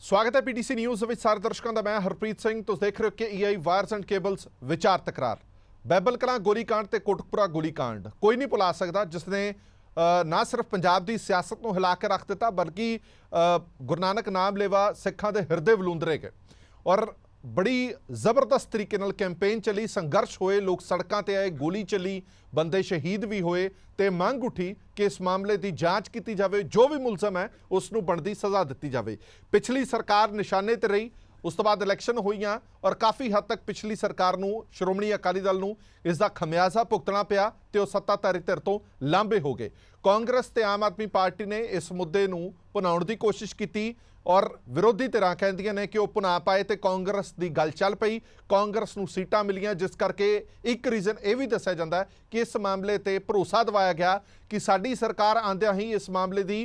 स्वागत है PTC news which सारे दर्शकों का। मैं हरप्रीत सिंह। तुसीं देख रहे हो कि EI वायरस एंड केबल्स विचार तकरार। बैबल कलां गोलीकांड ते कोटकपुरा गोलीकांड कोई नहीं भुला सकता जिसने ना सिर्फ पंजाब की सियासत को हिला के रख दिता बल्कि गुरु नानक नाम लेवा सिखां दे हिरदे वलूंदरे गए और बड़ी जबरदस्त तरीके नाल कैंपेन चली, संघर्ष होए, लोग सड़कों ते आए, गोली चली, बंदे शहीद भी होए ते मंग उठी कि इस मामले की जांच की जाए, जो भी मुलजम है उसनूं बनदी सज़ा दी जाए। पिछली सरकार निशाने ते रही, उस तो बाद इलैक्शन होईयां और काफ़ी हद तक पिछली सरकार नूं श्रोमणी अकाली दल नूं इसका खमियाजा भुगतना पिया ते सत्ताधारी धिर तो लांभे हो गए। कांग्रेस ते आम आदमी पार्टी ने इस मुद्दे नूं भुनाउण दी कोशिश की और विरोधी धिरां कहंदियां ने कि वो भुना पाए तो कांग्रेस की गल चल पई, कांग्रेस नूं सीटां मिलियां, जिस करके एक रीजन यह भी दस्सिया जांदा है कि इस मामले ते भरोसा दवाया गया कि साडी सरकार आंदियां ही इस मामले की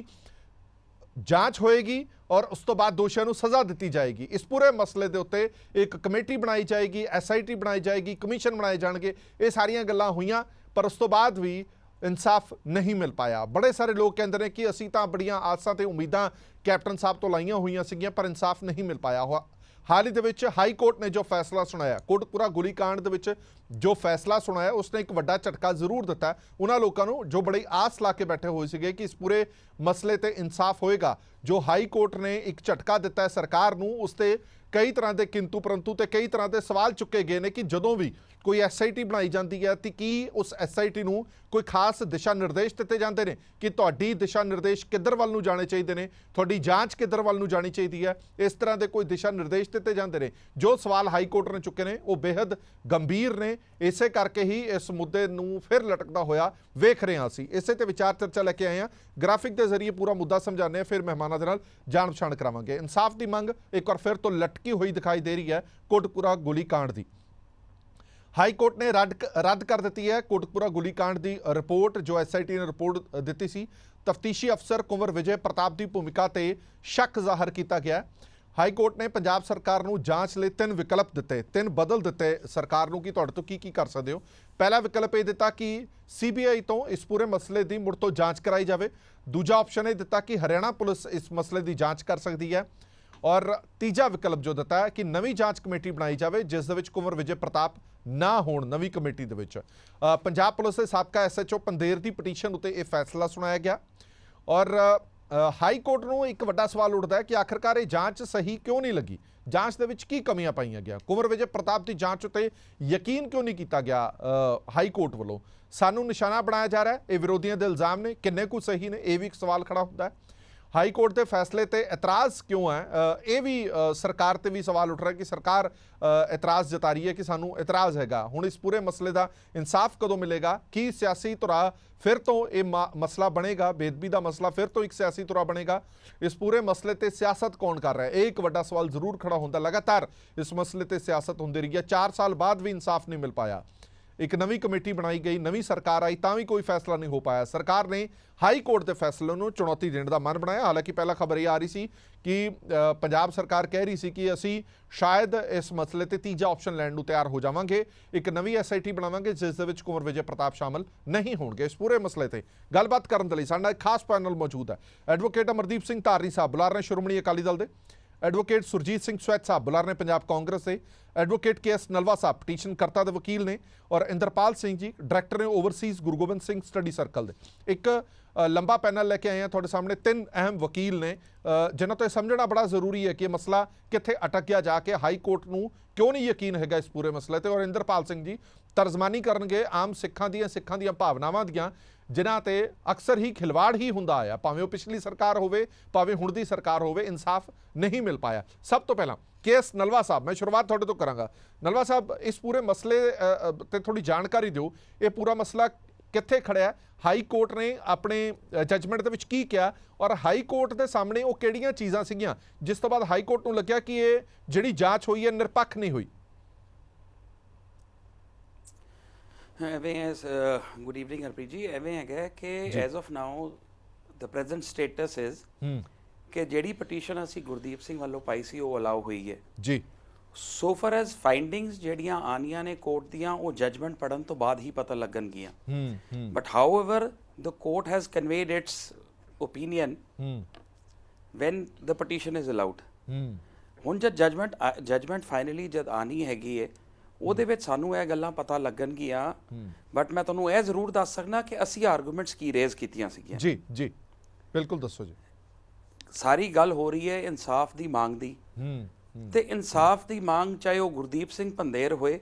जांच होएगी और उस तो बाद दोषियों को सज़ा दी जाएगी। इस पूरे मसले के उत्ते एक कमेटी बनाई जाएगी, SIT बनाई जाएगी, कमीशन बनाए जाएंगे। ये सारियां गल्लां हुईयां पर उस तो बाद भी इंसाफ नहीं मिल पाया। बड़े सारे लोग कहते हैं कि असीं तां बड़ियां आसां ते उम्मीदां कैप्टन साहब तो लाइयां हुईयां सीगियां पर इंसाफ नहीं मिल पाया। हाल ही दे विच हाई कोर्ट ने जो फैसला सुनाया, कोटकपुरा गोलीकांड दे विच जो फैसला सुनाया उसने एक वड्डा झटका जरूर दिता है उन्हां लोकां नूं जो बड़ी आस ला के बैठे हुए सीगे कि इस पूरे मसले ते इंसाफ होएगा। जो हाई कोर्ट ने एक झटका दिता है सरकार नूं, उसते कई तरह के किंतु परंतु ते कई तरह के सवाल चुके गए हैं कि जदों भी कोई SIT बनाई जाती है तो की उस SIT नूं कोई खास दिशा निर्देश दिते जाते हैं कि तुहाडी दिशा निर्देश किधर वाल नूं जाने चाहिए ने, तुहाडी जांच किधर वाल नूं जानी चाहिए है, इस तरह के कोई दिशा निर्देश दिते जाते हैं। जो सवाल हाई कोर्ट ने चुके हैं वो बेहद गंभीर ने, इसे करके ही इस मुद्दे नूं फिर लटकदा होया वेख रहे हैं। असीं इसे ते विचार चर्चा लैके आए हैं, ग्राफिक के जरिए पूरा मुद्दा समझाने, फिर मेहमानां दे नाल जाण पछाण करावांगे। इंसाफ की मंग एक बार फिर तो लटकी हुई दिखाई दे रही है कोटकपुरा गोलीकांड की। हाई कोर्ट ने रद्द कर दी है कोटकपुरा गोलीकांड की रिपोर्ट जो SIT ने रिपोर्ट दी सी। तफ्तीशी अफसर कुंवर विजय प्रताप की भूमिका ते शक जाहिर किया गया। हाई कोर्ट ने पंजाब सरकार नूं जांच लई 3 विकल्प दिते, 3 बदल दिते सरकार नूं कि तुहाडे तो की कर सकते हो। पहला विकल्प यह दिता कि CBI तो इस पूरे मसले की मुड़ तो जांच कराई जाए। दूजा ऑप्शन यह दिता कि हरियाणा पुलिस इस मसले की जांच कर सकती है और तीजा विकल्प जो दिता है कि नवी जांच कमेटी बनाई जाए जिस दे विच कुंवर विजय प्रताप ना होण। नवी कमेटी दे विच पंजाब पुलिस के साबका SHO पंदेर की पटीशन उत्ते यह फैसला सुनाया गया और हाई कोर्ट नूं एक वड्डा सवाल उठदा है कि आखिरकार ये जांच सही क्यों नहीं लगी, जांच दे विच की कमियां पाईयां गया, कुंवर विजय प्रताप की जांच उत्ते यकीन क्यों नहीं किया गया हाई कोर्ट वालों। सानूं निशाना बनाया जा रहा है, ये विरोधियों के इल्जाम ने, किन्ने कुछ सही ने, यह भी एक सवाल खड़ा होता है। हाई कोर्ट के फैसले ते एतराज़ क्यों है, ये भी सरकार ते भी सवाल उठ रहा है कि सरकार एतराज़ जता रही है कि सानू एतराज़ हैगा। हुण इस पूरे मसले का इंसाफ कदों मिलेगा, कि सियासी धुरा फिर तो ये मसला बनेगा, बेदबी का मसला फिर तो एक सियासी धुरा बनेगा। इस पूरे मसले ते सियासत कौन कर रहा है, एक वड्डा सवाल जरूर खड़ा होता। लगातार इस मसले ते सियासत होंदी रही है, 4 साल बाद भी इंसाफ नहीं मिल पाया। एक नवी कमेटी बनाई गई, नवी सरकार आई तां भी कोई फैसला नहीं हो पाया। सरकार ने हाई कोर्ट के फैसले को चुनौती देने का मन बनाया। हालांकि पहला खबर ये आ रही सी कि पंजाब सरकार कह रही सी कि असी शायद इस मसले ते तीजा ऑप्शन लैण नूं तैयार हो जावांगे, एक नवी SIT बनावांगे जिस दे विच कुंवर विजय प्रताप शामिल नहीं होणगे। इस पूरे मसले ते गलबात करन दे लई साडा एक खास पैनल मौजूद है। एडवोकेट अमरदीप सिंह धारनी साहब बुला रहे श्रोमणी अकाली दल दे, एडवोकेट सुरजीत सिंह स्वैत साहब बुला रहे पंजाब कांग्रेस से, एडवोकेट KS नलवा साहब पटीशन करता दे वकील ने और इंद्रपाल सिंह जी डायरैक्टर ने overseas Guru Gobind Singh study circle दे। एक लंबा पैनल लेके आए हैं थोड़े सामने, 3 अहम वकील ने जिन्हों तो समझना बड़ा जरूरी है कि मसला कित्थे अटक गया जाके, हाई कोर्ट नूं क्यों नहीं यकीन हैगा इस पूरे मसले ते। और इंद्रपाल सिंह जी तर्जमानी करनगे आम सिखां दी भावनावां दियां जिन्हां ते अक्सर ही खिलवाड़ ही हुंदा आया, भावें वो पिछली सरकार होवे भावें हुण दी सरकार होवे, इंसाफ नहीं मिल पाया। सब तो पहला KS नलवा साहब, मैं शुरुआत थोड़े तो करांगा। नलवा साहब इस पूरे मसले ते थोड़ी जानकारी दिओ, ये पूरा मसला कित्थे खड़िया, हाई कोर्ट ने अपने जजमेंट दे विच की किया और हाई कोर्ट के सामने वो किहड़ियां चीज़ां सीगियां जिस तो बाद हाई कोर्ट नूं लग्गिया कि ये जिहड़ी जांच हुई है निरपक्ष नहीं हुई। Good evening Harpreet ji. एवें है कि as of now the present status is कि जिहड़ी पटीशन असी गुरदीप सिंह वालों पाई सी वो अलाउ हुई है जी। सो फar एज फाइंडिंग्स जिहड़ियां आनियां ने कोर्ट दियां वो जजमेंट पढ़न तो बाद ही पता लगणगियां। But however the court has conveyed its opinion when the petition is allowed. ਹੁਣ ਜਦ ਜਜਮੈਂਟ ਫਾਈਨਲੀ ਜਦ ਆਣੀ ਹੈਗੀ ਹੈ ਉਹਦੇ ਵਿੱਚ ਸਾਨੂੰ ਇਹ ਗੱਲਾਂ ਪਤਾ ਲੱਗਣਗੀਆਂ ਬਟ ਮੈਂ ਤੁਹਾਨੂੰ ਇਹ ਜ਼ਰੂਰ ਦੱਸ ਸਕਦਾ ਕਿ ਅਸੀਂ ਆਰਗੂਮੈਂਟਸ ਕੀ ਰੇਜ਼ ਕੀਤੀਆਂ ਸੀਗੀਆਂ ਜੀ ਜੀ ਬਿਲਕੁਲ ਦੱਸੋ ਜੀ। ਸਾਰੀ ਗੱਲ ਹੋ ਰਹੀ ਹੈ ਇਨਸਾਫ ਦੀ ਮੰਗ ਦੀ ਤੇ ਇਨਸਾਫ ਦੀ ਮੰਗ ਚਾਹੇ ਉਹ ਗੁਰਦੀਪ ਸਿੰਘ ਪੰਧੇਰ ਹੋਏ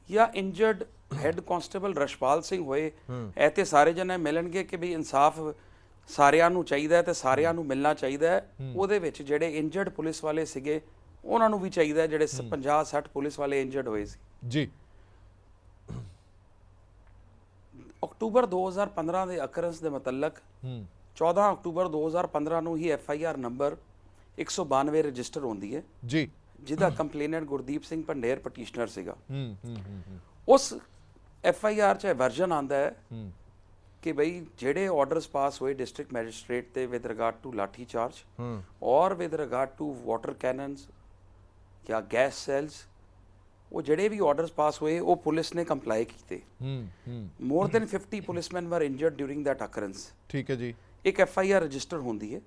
ਜਾਂ injured head constable Rashpal Singh ਹੋਏ, ਇਹ ਤੇ ਸਾਰੇ ਜਣੇ ਮਿਲਣਗੇ ਕਿ ਵੀ ਇਨਸਾਫ ਸਾਰਿਆਂ ਨੂੰ ਚਾਹੀਦਾ ਤੇ ਸਾਰਿਆਂ ਨੂੰ ਮਿਲਣਾ ਚਾਹੀਦਾ ਹੈ। ਉਹਦੇ ਵਿੱਚ ਜਿਹੜੇ ਇੰਜਰਡ ਪੁਲਿਸ ਵਾਲੇ ਸੀਗੇ ਉਹਨਾਂ ਨੂੰ ਵੀ ਚਾਹੀਦਾ, ਜਿਹੜੇ 50-60 ਪੁਲਿਸ ਵਾਲੇ ਇੰਜਰਡ ਹੋਏ ਸੀ ਜੀ। ਅਕਤੂਬਰ 2015 ਦੇ ਅਕਰੈਂਸ ਦੇ ਮੁਤਲਕ 14 ਅਕਤੂਬਰ 2015 ਨੂੰ ਹੀ FIR ਨੰਬਰ 192 ਰਜਿਸਟਰ ਹੁੰਦੀ ਹੈ ਜੀ, ਜਿਹਦਾ ਕੰਪਲੇਨੈਂਟ ਗੁਰਦੀਪ ਸਿੰਘ ਪੰਡੇਰ ਪਟੀਸ਼ਨਰ ਸੀਗਾ। ਉਸ FIR 'ਚ ਵਰਜਨ ਆਂਦਾ ਹੈ ਕਿ ਬਈ ਜਿਹੜੇ ਆਰਡਰਸ ਪਾਸ ਹੋਏ ਡਿਸਟ੍ਰਿਕਟ ਮੈਜਿਸਟ੍ਰੇਟ ਤੇ with regard to lathi charge ਔਰ with regard to water cannons ਜਾਂ ਗੈਸ ਸੈਲਸ, ਉਹ ਜਿਹੜੇ ਵੀ ਆਰਡਰਸ ਪਾਸ ਹੋਏ ਉਹ ਪੁਲਿਸ ਨੇ ਕੰਪਲਾਈ ਕੀਤੇ। ਮੋਰ ਦੈਨ 50 ਪੁਲਿਸਮੈਨ ਵਰ ਇੰਜਰਡ ਡਿਊਰਿੰਗ ਦੈਟ ਅਕਰੈਂਸ। ਠੀਕ ਹੈ ਜੀ। ਇੱਕ FIR ਰਜਿਸਟਰ ਹੁੰਦੀ ਹੈ।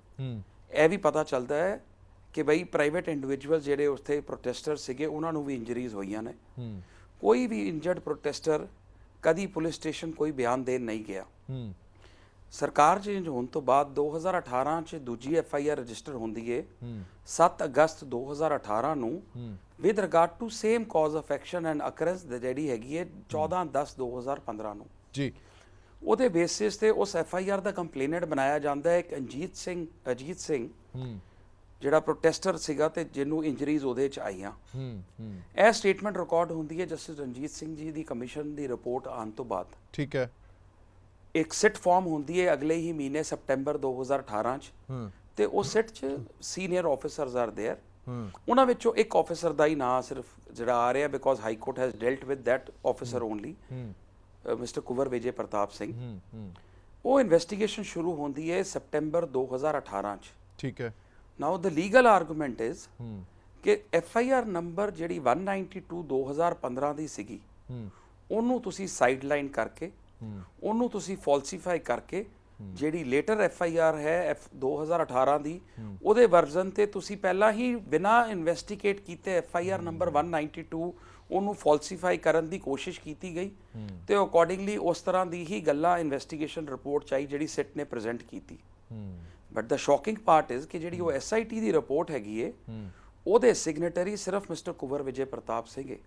ਇਹ ਵੀ ਪਤਾ ਚੱਲਦਾ ਹੈ ਕਿ ਬਈ ਪ੍ਰਾਈਵੇਟ ਇੰਡੀਵਿਜੂਅਲ ਜਿਹੜੇ ਉੱਥੇ ਪ੍ਰੋਟੈਸਟਰ ਸੀਗੇ ਉਹਨਾਂ ਨੂੰ ਵੀ ਇੰਜਰੀਜ਼ ਹੋਈਆਂ ਨੇ। ਕੋਈ ਵੀ ਇੰਜਰਡ ਪ੍ਰੋਟੈਸਟਰ ਕਦੀ ਪੁਲਿਸ ਸਟੇਸ਼ਨ ਕੋਈ ਬਿਆਨ ਦੇਣ ਨਹੀਂ ਗਿਆ। ਸਰਕਾਰ ਚੇਂਜ ਹੋਣ ਤੋਂ ਬਾਅਦ 2018 ਚ ਦੂਜੀ FIR ਰਜਿਸਟਰ ਹੁੰਦੀ ਹੈ 7 ਅਗਸਤ 2018 ਨੂੰ with regard to same cause of action and occurrence ਜਿਹੜੀ ਹੈਗੀ ਹੈ 14/10/2015 ਨੂੰ ਜੀ। ਉਹਦੇ ਬੇਸਿਸ ਤੇ ਉਸ FIR ਦਾ ਕੰਪਲੇਨੈਂਟ ਬਣਾਇਆ ਜਾਂਦਾ ਹੈ ਇੱਕ ਅਜੀਤ ਸਿੰਘ ਜਿਹੜਾ ਪ੍ਰੋਟੈਸਟਰ ਸੀਗਾ ਤੇ ਜਿਹਨੂੰ ਇੰਜਰੀਜ਼ ਉਹਦੇ ਚ ਆਈਆਂ। ਇਹ ਸਟੇਟਮੈਂਟ ਰਿਕਾਰਡ ਹੁੰਦੀ ਹੈ ਜਸਟਿਸ ਰਣਜੀਤ ਸਿੰਘ ਜੀ ਦੀ ਕਮਿਸ਼ਨ ਦੀ ਰਿਪੋਰਟ ਆਉਣ ਤੋਂ ਬਾਅਦ। ਠੀਕ ਹੈ। ਇੱਕ ਸਿਟ ਫਾਰਮ ਹੁੰਦੀ ਹੈ ਅਗਲੇ ਹੀ ਮਹੀਨੇ ਸਪਟੈਂਬਰ 2018 ਚ ਤੇ ਉਹ ਸਿਟ ਚ ਸੀਨੀਅਰ ਆਫੀਸਰਸ ਆਰ ਦੇਅਰ। ਉਹਨਾਂ ਵਿੱਚੋਂ ਇੱਕ ਆਫੀਸਰ ਦਾ ਹੀ ਨਾਂ ਸਿਰਫ ਜਿਹੜਾ ਆ ਰਿਹਾ because high court has dealt with that officer only, mister Kunwar Vijay Pratap Singh. ਉਹ ਇਨਵੈਸਟੀਗੇਸ਼ਨ ਸ਼ੁਰੂ ਹੁੰਦੀ ਹੈ ਸਪਟੈਂਬਰ 2018 ਚ। ਠੀਕ ਹੈ। ਨਾਓ ਦ ਲੀਗਲ ਆਰਗੂਮੈਂਟ ਇਜ਼ ਕਿ FIR ਨੰਬਰ ਜਿਹੜੀ 192 2015 ਦੀ ਸੀਗੀ ਉਹਨੂੰ ਤੁਸੀਂ ਸਾਈਡਲਾਈਨ ਕਰਕੇ ਉਹਨੂੰ ਤੁਸੀਂ ਫਾਲਸੀਫਾਈ ਕਰਕੇ ਜਿਹੜੀ ਲੇਟਰ FIR ਹੈ 2018 ਦੀ ਉਹਦੇ ਵਰਜ਼ਨ ਤੇ ਤੁਸੀਂ ਪਹਿਲਾਂ ਹੀ ਬਿਨਾਂ ਇਨਵੈਸਟੀਗੇਟ ਕੀਤੇ FIR ਨੰਬਰ 192 ਉਹਨੂੰ ਫਾਲਸੀਫਾਈ ਕਰਨ ਦੀ ਕੋਸ਼ਿਸ਼ ਕੀਤੀ ਗਈ ਤੇ ਅਕੋਰਡਿੰਗਲੀ ਉਸ ਤਰ੍ਹਾਂ ਦੀ ਹੀ ਗੱਲਾਂ ਇਨਵੈਸਟੀਗੇਸ਼ਨ ਰਿਪੋਰਟ ਚਾਹੀ ਜਿਹੜੀ ਸਿਟ ਨੇ ਪ੍ਰੈਜ਼ੈਂਟ ਕੀਤੀ। But the shocking part is ਕਿ ਜਿਹੜੀ ਉਹ SIT ਦੀ ਰਿਪੋਰਟ ਹੈਗੀ ਏ ਉਹਦੇ ਸਿਗਨੇਟਰੀ ਸਿਰਫ ਮਿਸਟਰ ਕੁਵਰ ਵਿਜੇ ਪ੍ਰਤਾਪ ਸਿੰਘ ਹੈ।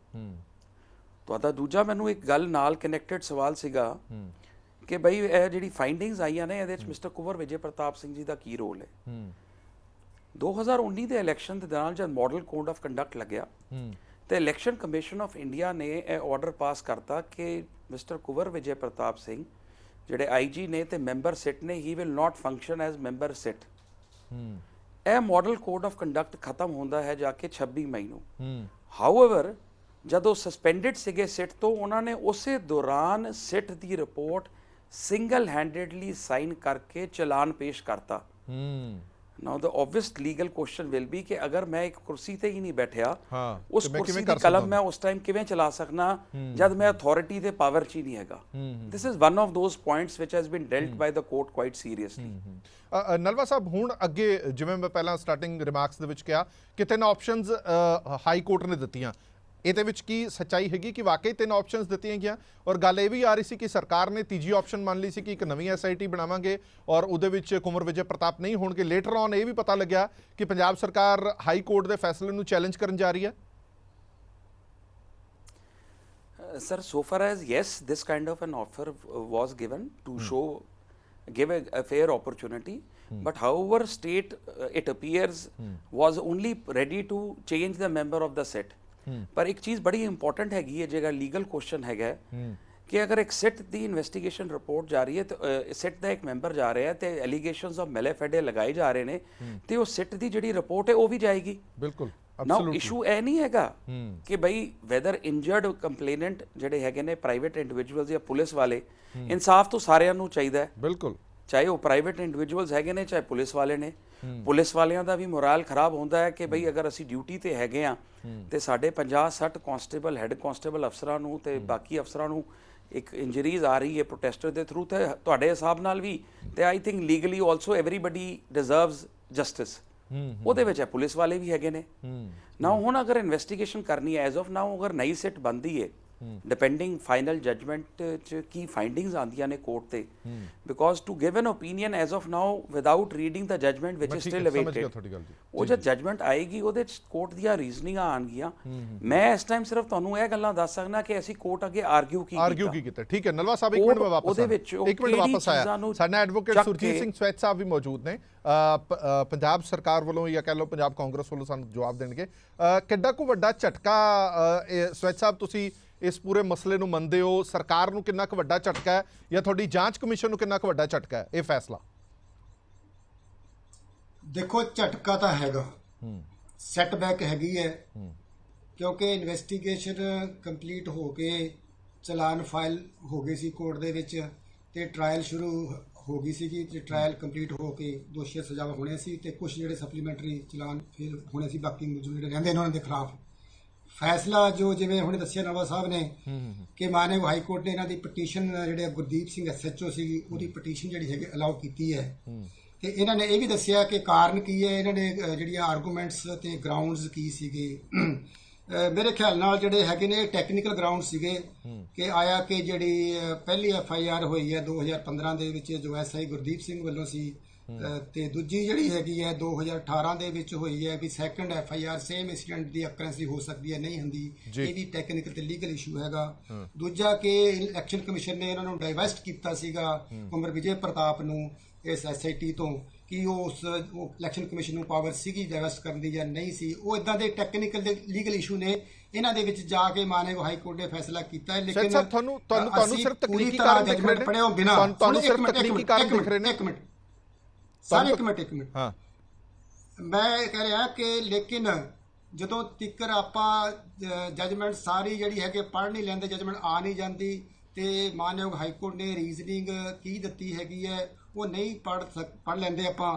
ਤੁਹਾਡਾ ਦੂਜਾ ਮੈਨੂੰ ਇੱਕ ਗੱਲ ਨਾਲ ਕਨੈਕਟਡ ਸਵਾਲ ਸੀਗਾ ਕਿ ਬਈ ਇਹ ਜਿਹੜੀ ਫਾਈਂਡਿੰਗਸ ਆਈਆਂ ਨੇ ਇਹਦੇ ਵਿੱਚ ਮਿਸਟਰ ਕੁਵਰ ਵਿਜੇ ਪ੍ਰਤਾਪ ਸਿੰਘ ਜੀ ਦਾ ਕੀ ਰੋਲ ਹੈ। 2019 ਦੇ ਇਲੈਕਸ਼ਨ ਦੇ ਦੌਰਾਨ ਜਦ ਮਾਡਲ ਕੋਡ ਆਫ ਕੰਡਕਟ ਲੱਗਿਆ ਤੇ ਇਲੈਕਸ਼ਨ ਕਮਿਸ਼ਨ ਆਫ ਇੰਡੀਆ ਨੇ ਇਹ ਆਰਡਰ ਪਾਸ ਕਰਤਾ ਕਿ ਮਿਸਟਰ ਕੁਵਰ ਵਿਜੇ ਪ੍ਰਤਾਪ ਸਿੰਘ ਜਿਹੜੇ IG ਨੇ ਤੇ ਮੈਂਬਰ ਸਿਟ ਨੇ ਹੀ will not function as member SIT. ਇਹ ਮਾਡਲ ਕੋਡ ਆਫ ਕੰਡਕਟ ਖਤਮ ਹੁੰਦਾ ਹੈ ਜਾ ਕੇ 26 ਮਈ ਨੂੰ। ਹਾਊਐਵਰ ਜਦੋਂ ਸਸਪੈਂਡਡ ਸੀਗੇ ਸਿਟ ਤੋਂ ਉਹਨਾਂ ਨੇ ਉਸੇ ਦੌਰਾਨ ਸਿਟ ਦੀ ਰਿਪੋਰਟ ਸਿੰਗਲ ਹੈਂਡਡਲੀ ਸਾਈਨ ਕਰਕੇ ਚਲਾਨ ਪੇਸ਼ ਕਰਤਾ। Now the obvious legal question will be ਕਿ ਅਗਰ ਮੈਂ ਇੱਕ ਕੁਰਸੀ ਤੇ ਹੀ ਨਹੀਂ ਬੈਠਿਆ ਉਸ ਕੁਰਸੀ ਦੀ ਕਲਮ ਮੈਂ ਉਸ ਟਾਈਮ ਕਿਵੇਂ ਚਲਾ ਸਕਣਾ ਜਦ ਮੈਂ ਅਥਾਰਟੀ ਦੇ ਪਾਵਰ 'ਚ ਹੀ ਨਹੀਂ ਹੈਗਾ। This is one of those points which has been dealt by the court quite seriously. Nalwa sahib ਹੁਣ ਅੱਗੇ ਜਿਵੇਂ ਮੈਂ ਪਹਿਲਾਂ ਸਟਾਰਟਿੰਗ ਰਿਮਾਰਕਸ ਦੇ ਵਿੱਚ ਕਿਹਾ ਕਿ 3 ਆਪਸ਼ਨਸ ਹਾਈ ਕੋਰਟ ਨੇ ਦਿੱਤੀਆਂ, ਇਹਦੇ ਵਿੱਚ ਕੀ ਸੱਚਾਈ ਹੈਗੀ ਕਿ ਵਾਕਈ 3 ਆਪਸ਼ਨਸ ਦਿੱਤੀਆਂ ਗਿਆ? ਔਰ ਗੱਲ ਇਹ ਵੀ ਆ ਰਹੀ ਸੀ ਕਿ ਸਰਕਾਰ ਨੇ ਤੀਜੀ ਆਪਸ਼ਨ ਮੰਨ ਲਈ ਸੀ ਕਿ ਇੱਕ ਨਵੀਂ SIT ਬਣਾਵਾਂਗੇ ਔਰ ਉਹਦੇ ਵਿੱਚ ਕੁਵਰ ਵਿਜੇ ਪ੍ਰਤਾਪ ਨਹੀਂ ਹੋਣਗੇ। ਲੇਟਰ ਔਨ ਇਹ ਵੀ ਪਤਾ ਲੱਗਿਆ ਕਿ ਪੰਜਾਬ ਸਰਕਾਰ ਹਾਈ ਕੋਰਟ ਦੇ ਫੈਸਲੇ ਨੂੰ ਚੈਲੰਜ ਕਰਨ ਜਾ ਰਹੀ ਹੈ। Sir, so far as yes, this kind of an offer was given to give a fair opportunity, but however state it appears was only ready to change the member of the set. ਪਰ ਇੱਕ ਚੀਜ਼ ਬੜੀ important ਹੈਗੀ ਹੈ ਜਿਹੜਾ legal question ਹੈਗਾ ਕਿ ਅਗਰ ਇੱਕ ਸਿਟ ਦੀ ਇਨਵੈਸਟੀਗੇਸ਼ਨ ਰਿਪੋਰਟ ਜਾ ਰਹੀ ਹੈ ਤੇ ਸਿਟ ਦਾ ਇੱਕ ਮੈਂਬਰ ਜਾ ਰਿਹਾ ਤੇ ਐਲੀਗੇਸ਼ਨਸ ਆਫ ਮੈਲੇਫੈਡੇ ਲਗਾਏ ਜਾ ਰਹੇ ਨੇ ਤੇ ਉਹ ਸਿਟ ਦੀ ਜਿਹੜੀ ਰਿਪੋਰਟ ਹੈ ਉਹ ਵੀ ਜਾਏਗੀ। ਬਿਲਕੁਲ। ਨਾਓ ਇਸ਼ੂ ਇਹ ਨਹੀਂ ਹੈਗਾ ਕਿ ਬਈ ਵੈਦਰ ਇੰਜਰਡ ਕੰਪਲੇਨੈਂਟ ਜਿਹੜੇ ਹੈਗੇ ਨੇ ਪ੍ਰਾਈਵੇਟ ਇੰਡੀਵਿਜੂਅਲਸ ਜਾਂ ਪੁਲਿਸ ਵਾਲੇ, ਇਨਸਾਫ ਤੋਂ ਸਾਰਿਆਂ ਨੂੰ ਚਾਹੀਦਾ ਹੈ। ਬਿਲਕੁਲ। ਚਾਹੇ ਉਹ ਪ੍ਰਾਈਵੇਟ ਇੰਡੀਵਿਜੂਅਲਸ ਹੈਗੇ ਨੇ ਚਾਹੇ ਪੁਲਿਸ ਵਾਲੇ ਨੇ। ਪੁਲਿਸ ਵਾਲਿਆਂ ਦਾ ਵੀ ਮੋਰਲ ਖਰਾਬ ਹੁੰਦਾ ਹੈ ਕਿ ਬਈ ਅਗਰ ਅਸੀਂ ਡਿਊਟੀ ਤੇ ਹੈਗੇ ਆ ਤੇ ਸਾਡੇ 50-60 ਕਾਂਸਟੇਬਲ ਹੈੱਡ ਕਾਂਸਟੇਬਲ ਅਫਸਰਾਂ ਨੂੰ ਤੇ ਬਾਕੀ ਅਫਸਰਾਂ ਨੂੰ ਇੱਕ ਇੰਜਰੀਜ਼ ਆ ਰਹੀ ਹੈ ਪ੍ਰੋਟੈਸਟਰ ਦੇ ਥਰੂ ਤੇ ਤੁਹਾਡੇ ਹਿਸਾਬ ਨਾਲ ਵੀ ਤੇ I think legally also everybody deserves justice. ਉਹਦੇ ਵਿੱਚ ਪੁਲਿਸ ਵਾਲੇ ਵੀ ਹੈਗੇ ਨੇ ਨਾ। ਹੁਣ ਅਗਰ ਇਨਵੈਸਟੀਗੇਸ਼ਨ ਕਰਨੀ ਹੈ ਐਜ਼ ਆਫ ਨਾਓ, ਅਗਰ ਨਈ ਸਿਟ ਬਣਦੀ ਹੈ ਡਿਪੈਂਡਿੰਗ ਫਾਈਨਲ ਜਜਮੈਂਟ ਚ ਕੀ ਫਾਈਂਡਿੰਗਸ ਆਉਂਦੀਆਂ ਨੇ ਕੋਰਟ ਤੇ, because to give an opinion as of now without reading ਦਾ ਜਜਮੈਂਟ ਵਿਚ ਇਜ਼ ਸਟਿਲ ਅਵੇਟਡ, ਉਹ ਜਦ ਜਜਮੈਂਟ ਆਏਗੀ ਉਹਦੇ ਚ ਕੋਰਟ ਦੀਆਂ ਰੀਜ਼ਨਿੰਗਾਂ ਆਣਗੀਆਂ। ਮੈਂ ਇਸ ਟਾਈਮ ਸਿਰਫ ਤੁਹਾਨੂੰ ਇਹ ਗੱਲਾਂ ਦੱਸ ਸਕਦਾ ਕਿ ਅਸੀਂ ਕੋਰਟ ਅੱਗੇ ਆਰਗਿਊ ਕੀਤਾ। ਠੀਕ ਹੈ ਨਲਵਾ ਸਾਹਿਬ, ਇੱਕ ਮਿੰਟ ਮੈਂ ਵਾਪਸ ਉਹਦੇ ਵਿੱਚ ਇੱਕ ਮਿੰਟ ਵਾਪਸ ਆਇਆ। ਸਾਡੇ ਐਡਵੋਕੇਟ ਸੁਰਜੀਤ ਸਿੰਘ ਸਵੈਤ ਸਾਹਿਬ ਵੀ ਮੌਜੂਦ ਨੇ, ਪੰਜਾਬ ਸਰਕਾਰ ਵੱਲੋਂ ਜਾਂ ਕਹਿ ਲਓ ਪੰਜਾਬ ਕਾਂਗਰਸ ਵੱਲੋਂ ਸਾਨੂੰ ਜਵਾਬ ਦੇਣਗੇ। ਕਿੱਡਾ ਕੁ ਵੱਡਾ ਝਟਕਾ ਸਵੈਤ ਸਾਹਿਬ ਤੁਸੀਂ ਇਸ ਪੂਰੇ ਮਸਲੇ ਨੂੰ ਮੰਨਦੇ ਹੋ? ਸਰਕਾਰ ਨੂੰ ਕਿੰਨਾ ਕੁ ਵੱਡਾ ਝਟਕਾ ਹੈ ਜਾਂ ਤੁਹਾਡੀ ਜਾਂਚ ਕਮਿਸ਼ਨ ਨੂੰ ਕਿੰਨਾ ਕੁ ਵੱਡਾ ਝਟਕਾ ਹੈ ਇਹ ਫੈਸਲਾ? ਦੇਖੋ ਝਟਕਾ ਤਾਂ ਹੈਗਾ, ਸੈਟਬੈਕ ਹੈਗੀ ਹੈ, ਕਿਉਂਕਿ ਇਨਵੈਸਟੀਗੇਸ਼ਨ ਕੰਪਲੀਟ ਹੋ ਕੇ ਚਲਾਨ ਫਾਈਲ ਹੋ ਗਈ ਸੀ ਕੋਰਟ ਦੇ ਵਿੱਚ ਤੇ ਟ੍ਰਾਇਲ ਸ਼ੁਰੂ ਹੋ ਗਈ ਸੀਗੀ ਤੇ ਟ੍ਰਾਇਲ ਕੰਪਲੀਟ ਹੋ ਕੇ ਦੋਸ਼ੀਆਂ ਸਜ਼ਾ ਹੋਣੇ ਸੀ ਤੇ ਕੁਝ ਜਿਹੜੇ ਸਪਲੀਮੈਂਟਰੀ ਚਲਾਨ ਫਿਰ ਹੋਣੇ ਸੀ ਬਾਕੀ ਮੌਜੂਦ ਜਿਹੜੇ ਰਹਿੰਦੇ ਉਹਨਾਂ ਦੇ ਖਿਲਾਫ। ਫੈਸਲਾ ਜੋ ਜਿਵੇਂ ਹੁਣੇ ਦੱਸਿਆ ਨਵਾਜ਼ ਸਾਹਿਬ ਨੇ ਕਿ ਮਾਨਯੋਗ ਹਾਈ ਕੋਰਟ ਨੇ ਇਹਨਾਂ ਦੀ ਪਟੀਸ਼ਨ ਜਿਹੜੇ ਗੁਰਦੀਪ ਸਿੰਘ SHO ਸੀਗੀ ਉਹਦੀ ਪਟੀਸ਼ਨ ਜਿਹੜੀ ਹੈਗੀ ਅਲਾਉ ਕੀਤੀ ਹੈ ਤੇ ਇਹਨਾਂ ਨੇ ਇਹ ਵੀ ਦੱਸਿਆ ਕਿ ਕਾਰਨ ਕੀ ਹੈ, ਇਹਨਾਂ ਨੇ ਜਿਹੜੀਆਂ ਆਰਗੂਮੈਂਟਸ ਤੇ ਗਰਾਊਂਡਸ ਕੀ ਸੀਗੇ। ਮੇਰੇ ਖਿਆਲ ਨਾਲ ਜਿਹੜੇ ਹੈਗੇ ਨੇ ਟੈਕਨੀਕਲ ਗਰਾਊਂਡ ਸੀਗੇ ਕਿ ਆਇਆ ਕਿ ਜਿਹੜੀ ਪਹਿਲੀ FIR ਹੋਈ ਹੈ 2015 ਦੇ ਵਿੱਚ ਜੋ SI ਗੁਰਦੀਪ ਸਿੰਘ ਵੱਲੋਂ ਸੀ ਤੇ ਦੂਜੀ ਜਿਹੜੀ ਹੈਗੀ ਹੈ 2018 ਦੇ ਵਿੱਚ ਹੋਈ ਹੈ ਵੀ ਸੈਕੰਡ FIR ਸੇਮ ਇੰਸੀਡੈਂਟ ਦੀ ਅਕਰੈਂਸ ਹੋ ਸਕਦੀ ਹੈ, ਨਹੀਂ ਹੁੰਦੀ, ਇਹ ਵੀ ਟੈਕਨੀਕਲ ਤੇ ਲੀਗਲ ਇਸ਼ੂ ਹੈਗਾ। ਦੂਜਾ ਕਿ ਇਲੈਕਸ਼ਨ ਕਮਿਸ਼ਨ ਨੇ ਇਹਨਾਂ ਨੂੰ ਡਾਈਵੈਸਟ ਕੀਤਾ ਸੀਗਾ ਕੁੰਵਰ ਵਿਜੇ ਪ੍ਰਤਾਪ ਨੂੰ ਇਸ SIT ਤੋਂ ਕਿ ਉਹ ਇਲੈਕਸ਼ਨ ਕਮਿਸ਼ਨ ਨੂੰ ਪਾਵਰ ਸੀਗੀ ਡਾਈਵੈਸਟ ਕਰਨ ਦੀ ਜਾਂ ਨਹੀਂ ਸੀ। ਉਹ ਇਦਾਂ ਦੇ ਟੈਕਨੀਕਲ ਤੇ ਲੀਗਲ ਇਸ਼ੂ ਨੇ, ਇਹਨਾਂ ਦੇ ਵਿੱਚ ਜਾ ਕੇ ਮਾਨਯੋਗ ਹਾਈ ਕੋਰਟ ਨੇ ਫੈਸਲਾ ਕੀਤਾ ਹੈ। ਲੇਕਿਨ ਤੁਹਾਨੂੰ ਸਿਰਫ ਤਕਨੀਕੀ ਕਾਰਨ ਦਿਖ ਰਹੇ ਨੇ, ਤੁਹਾਨੂੰ ਸਿਰਫ ਤਕਨੀਕੀ ਕਾਰਨ ਦਿਖ ਰਹੇ ਨੇ। ਇੱਕ ਮਿੰਟ ਹਾਂ ਮੈਂ ਕਹਿ ਰਿਹਾ ਕਿ ਲੇਕਿਨ ਜਦੋਂ ਤੀਕਰ ਆਪਾਂ ਜਜਮੈਂਟ ਸਾਰੀ ਜਿਹੜੀ ਹੈਗੇ ਪੜ੍ਹ ਨਹੀਂ ਲੈਂਦੇ, ਜਜਮੈਂਟ ਆ ਨਹੀਂ ਜਾਂਦੀ ਤੇ ਮਾਨਯੋਗ ਹਾਈ ਕੋਰਟ ਨੇ ਰੀਜ਼ਨਿੰਗ ਕੀ ਦਿੱਤੀ ਹੈਗੀ ਹੈ ਉਹ ਨਹੀਂ ਪੜ੍ਹ ਲੈਂਦੇ ਆਪਾਂ,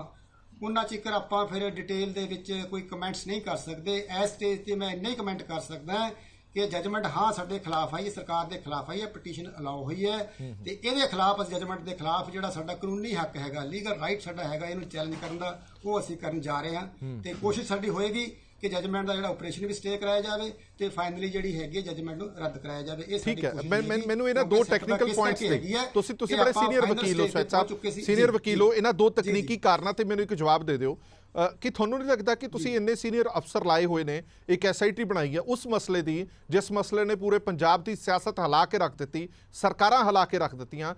ਉਹਨਾਂ ਚਿਕਰ ਆਪਾਂ ਫਿਰ ਡਿਟੇਲ ਦੇ ਵਿੱਚ ਕੋਈ ਕਮੈਂਟਸ ਨਹੀਂ ਕਰ ਸਕਦੇ। ਇਸ ਸਟੇਜ ਤੇ ਮੈਂ ਇੰਨਾ ਹੀ ਕਮੈਂਟ ਕਰ ਸਕਦਾ ਕਿ ਜਜਮੈਂਟ ਹਾਂ ਸਾਡੇ ਖਿਲਾਫ ਆਈ ਹੈ, ਸਰਕਾਰ ਦੇ ਖਿਲਾਫ ਆਈ ਹੈ, ਪਟੀਸ਼ਨ ਅਲਾਉ ਹੋਈ ਹੈ ਤੇ ਇਹਦੇ ਖਿਲਾਫ ਜਜਮੈਂਟ ਦੇ ਖਿਲਾਫ ਜਿਹੜਾ ਸਾਡਾ ਕਾਨੂੰਨੀ ਹੱਕ ਹੈਗਾ, ਲੀਗਲ ਰਾਈਟ ਸਾਡਾ ਹੈਗਾ ਇਹਨੂੰ ਚੈਲੰਜ ਕਰਨ ਦਾ, ਉਹ ਅਸੀਂ ਕਰਨ ਜਾ ਰਹੇ ਹਾਂ ਤੇ ਕੋਸ਼ਿਸ਼ ਸਾਡੀ ਹੋਏਗੀ ਕਿ ਜਜਮੈਂਟ ਦਾ ਜਿਹੜਾ ਆਪਰੇਸ਼ਨ ਵੀ ਸਟੇ ਕਰਾਇਆ ਜਾਵੇ ਤੇ ਫਾਈਨਲੀ ਜਿਹੜੀ ਹੈਗੀ ਜਜਮੈਂਟ ਨੂੰ ਰੱਦ ਕਰਾਇਆ ਜਾਵੇ। ਇਹ ਠੀਕ ਹੈ, ਮੈਨੂੰ ਇਹਨਾਂ ਦੋ ਟੈਕਨੀਕਲ ਪੁਆਇੰਟਸ ਤੇ ਤੁਸੀਂ ਬੜੇ ਸੀਨੀਅਰ ਵਕੀਲ ਹੋ ਸਵੈਤ ਸਾਹਿਬ, ਸੀਨੀਅਰ ਵਕੀਲ ਹੋ, ਇਹਨਾਂ ਦੋ ਤਕਨੀਕੀ ਕਾਰਨਾਂ ਤੇ ਮੈਨੂੰ ਇੱਕ ਜਵਾਬ ਦੇ ਦਿਓ ਕਿ ਤੁਹਾਨੂੰ ਨਹੀਂ ਲੱਗਦਾ ਕਿ ਤੁਸੀਂ ਇੰਨੇ ਸੀਨੀਅਰ ਅਫਸਰ ਲਾਏ ਹੋਏ ਨੇ, ਇੱਕ SIT ਬਣਾਈ ਹੈ ਉਸ ਮਸਲੇ ਦੀ ਜਿਸ ਮਸਲੇ ਨੇ ਪੂਰੇ ਪੰਜਾਬ ਦੀ ਸਿਆਸਤ ਹਿਲਾ ਕੇ ਰੱਖ ਦਿੱਤੀ, ਸਰਕਾਰਾਂ ਹਿਲਾ ਕੇ ਰੱਖ ਦਿੱਤੀਆਂ,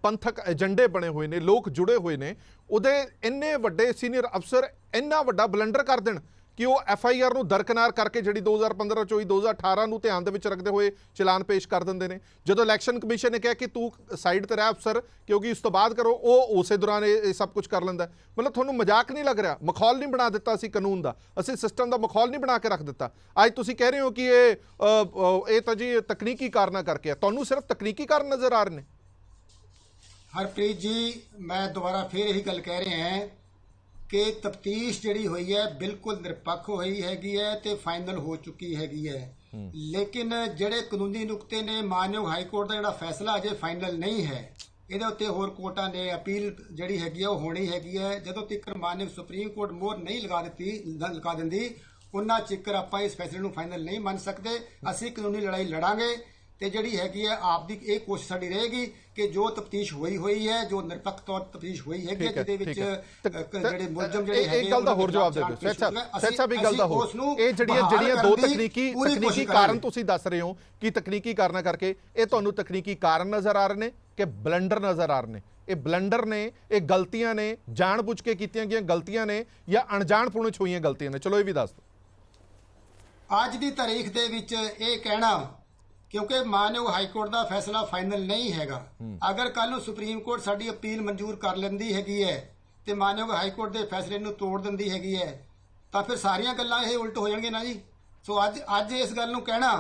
ਪੰਥਕ ਏਜੰਡੇ ਬਣੇ ਹੋਏ ਨੇ, ਲੋਕ ਜੁੜੇ ਹੋਏ ਨੇ, ਉਹਦੇ ਇੰਨੇ ਵੱਡੇ ਸੀਨੀਅਰ ਅਫਸਰ ਇੰਨਾ ਵੱਡਾ ਬਲੰਡਰ ਕਰ ਦੇਣ ਕਿ ਉਹ FIR ਨੂੰ ਦਰਕਨਾਰ ਕਰਕੇ ਜਿਹੜੀ 2015 ਚੋਂ 2018 ਨੂੰ ਧਿਆਨ ਦੇ ਵਿੱਚ ਰੱਖਦੇ ਹੋਏ ਚਲਾਨ ਪੇਸ਼ ਕਰ ਦਿੰਦੇ ਨੇ। ਜਦੋਂ ਇਲੈਕਸ਼ਨ ਕਮਿਸ਼ਨ ਨੇ ਕਿਹਾ ਕਿ ਤੂੰ ਸਾਈਡ ਤੇ ਰਹਿ ਅਫਸਰ ਕਿਉਂਕਿ ਉਸ ਤੋਂ ਬਾਅਦ ਕਰੋ, ਉਹ ਉਸੇ ਦੌਰਾਨ ਇਹ ਸਭ ਕੁਝ ਕਰ ਲੈਂਦਾ। ਮਤਲਬ ਤੁਹਾਨੂੰ ਮਜ਼ਾਕ ਨਹੀਂ ਲੱਗ ਰਿਹਾ? ਮਖੌਲ ਨਹੀਂ ਬਣਾ ਦਿੱਤਾ ਅਸੀਂ ਕਾਨੂੰਨ ਦਾ, ਅਸੀਂ ਸਿਸਟਮ ਦਾ ਮਖੌਲ ਨਹੀਂ ਬਣਾ ਕੇ ਰੱਖ ਦਿੱਤਾ। ਅੱਜ ਤੁਸੀਂ ਕਹਿ ਰਹੇ ਹੋ ਕਿ ਇਹ ਤਾਂ ਜੀ ਤਕਨੀਕੀ ਕਾਰਨਾਂ ਕਰਕੇ ਹੈ, ਤੁਹਾਨੂੰ ਸਿਰਫ ਤਕਨੀਕੀ ਕਾਰਨ ਨਜ਼ਰ ਆ ਰਹੇ ਨੇ? ਹਰਪ੍ਰੀਤ ਜੀ ਮੈਂ ਦੁਬਾਰਾ ਫਿਰ ਇਹੀ ਗੱਲ ਕਹਿ ਰਿਹਾ ਹਾਂ ਕਿ ਤਫਤੀਸ਼ ਜਿਹੜੀ ਹੋਈ ਹੈ ਬਿਲਕੁਲ ਨਿਰਪੱਖ ਹੋਈ ਹੈਗੀ ਹੈ ਤੇ ਫਾਈਨਲ ਹੋ ਚੁੱਕੀ ਹੈਗੀ ਹੈ। ਲੇਕਿਨ ਜਿਹੜੇ ਕਾਨੂੰਨੀ ਨੁਕਤੇ ਨੇ, ਮਾਨਯੋਗ ਹਾਈ ਕੋਰਟ ਦਾ ਜਿਹੜਾ ਫੈਸਲਾ ਅਜੇ ਫਾਈਨਲ ਨਹੀਂ ਹੈ, ਇਹਦੇ ਉੱਤੇ ਹੋਰ ਕੋਰਟਾਂ ਨੇ ਅਪੀਲ ਜਿਹੜੀ ਹੈਗੀ ਆ ਉਹ ਹੋਣੀ ਹੈਗੀ ਹੈ। ਜਦੋਂ ਤੱਕ ਮਾਨਯੋਗ ਸੁਪਰੀਮ ਕੋਰਟ ਮੋਹਰ ਨਹੀਂ ਲਗਾ ਦਿੰਦੀ ਉਹਨਾਂ ਚਿਕਰ ਆਪਾਂ ਇਸ ਫੈਸਲੇ ਨੂੰ ਫਾਈਨਲ ਨਹੀਂ ਮੰਨ ਸਕਦੇ। ਅਸੀਂ ਕਾਨੂੰਨੀ ਲੜਾਈ ਲੜਾਂਗੇ ਤੇ ਜਿਹੜੀ ਹੈਗੀ ਹੈ ਆਪ ਦੀ ਇਹ ਕੋਸ਼ਿਸ਼ ਸਾਡੀ ਰਹੇਗੀ ਕਿ ਜੋ ਤਫਤੀਸ਼ ਹੋਈ ਹੈ, ਜੋ ਨਿਰਪੱਖ ਤੌਰ ਤਫਤੀਸ਼ ਹੋਈ ਹੈਗੀ ਜਿਹਦੇ ਵਿੱਚ ਜਿਹੜੇ ਮੁਲਜ਼ਮ ਜਿਹੜੇ ਹੈਗੇ ਇੱਕ ਗੱਲ ਦਾ ਹੋਰ ਜਵਾਬ ਦੇ ਦਿਓ ਸਵੈਤ ਸਾਹਿਬ, ਇੱਕ ਗੱਲ ਦਾ ਹੋਰ, ਇਹ ਜਿਹੜੀਆਂ ਦੋ ਤਕਨੀਕੀ ਕਾਰਨ ਤੁਸੀਂ ਦੱਸ ਰਹੇ ਹੋ ਕਿ ਤਕਨੀਕੀ ਕਾਰਨਾਂ ਕਰਕੇ ਇਹ ਤੁਹਾਨੂੰ ਤਕਨੀਕੀ ਕਾਰਨ ਨਜ਼ਰ ਆ ਰਹੇ ਨੇ ਕਿ ਬਲੰਡਰ ਨਜ਼ਰ ਆ ਰਹੇ ਨੇ? ਇਹ ਬਲੰਡਰ ਨੇ, ਇਹ ਗਲਤੀਆਂ ਨੇ, ਜਾਣ-ਬੁੱਝ ਕੇ ਕੀਤੀਆਂ ਗਈਆਂ ਗਲਤੀਆਂ ਨੇ ਜਾਂ ਅਣਜਾਣਪੁਣੇ 'ਚ ਹੋਈਆਂ ਗਲਤੀਆਂ ਨੇ? ਚਲੋ ਇਹ ਵੀ ਦੱਸ ਦਿਓ। ਅੱਜ ਦੀ ਤਾਰੀਖ ਦੇ ਵਿੱਚ ਇਹ ਕਹਿਣਾ, ਕਿਉਂਕਿ ਮਾਨਯੋਗ ਹਾਈ ਕੋਰਟ ਦਾ ਫੈਸਲਾ ਫਾਈਨਲ ਨਹੀਂ ਹੈਗਾ, ਅਗਰ ਕੱਲ ਨੂੰ ਸੁਪਰੀਮ ਕੋਰਟ ਸਾਡੀ ਅਪੀਲ ਮਨਜ਼ੂਰ ਕਰ ਲੈਂਦੀ ਹੈਗੀ ਹੈ ਤੇ ਮਾਨਯੋਗ ਹਾਈ ਕੋਰਟ ਦੇ ਫੈਸਲੇ ਨੂੰ ਤੋੜ ਦਿੰਦੀ ਹੈਗੀ ਹੈ ਤਾਂ ਫਿਰ ਸਾਰੀਆਂ ਗੱਲਾਂ ਇਹ ਉਲਟ ਹੋ ਜਾਣਗੀਆਂ ਨਾ ਜੀ। ਸੋ ਅੱਜ ਇਸ ਗੱਲ ਨੂੰ ਕਹਿਣਾ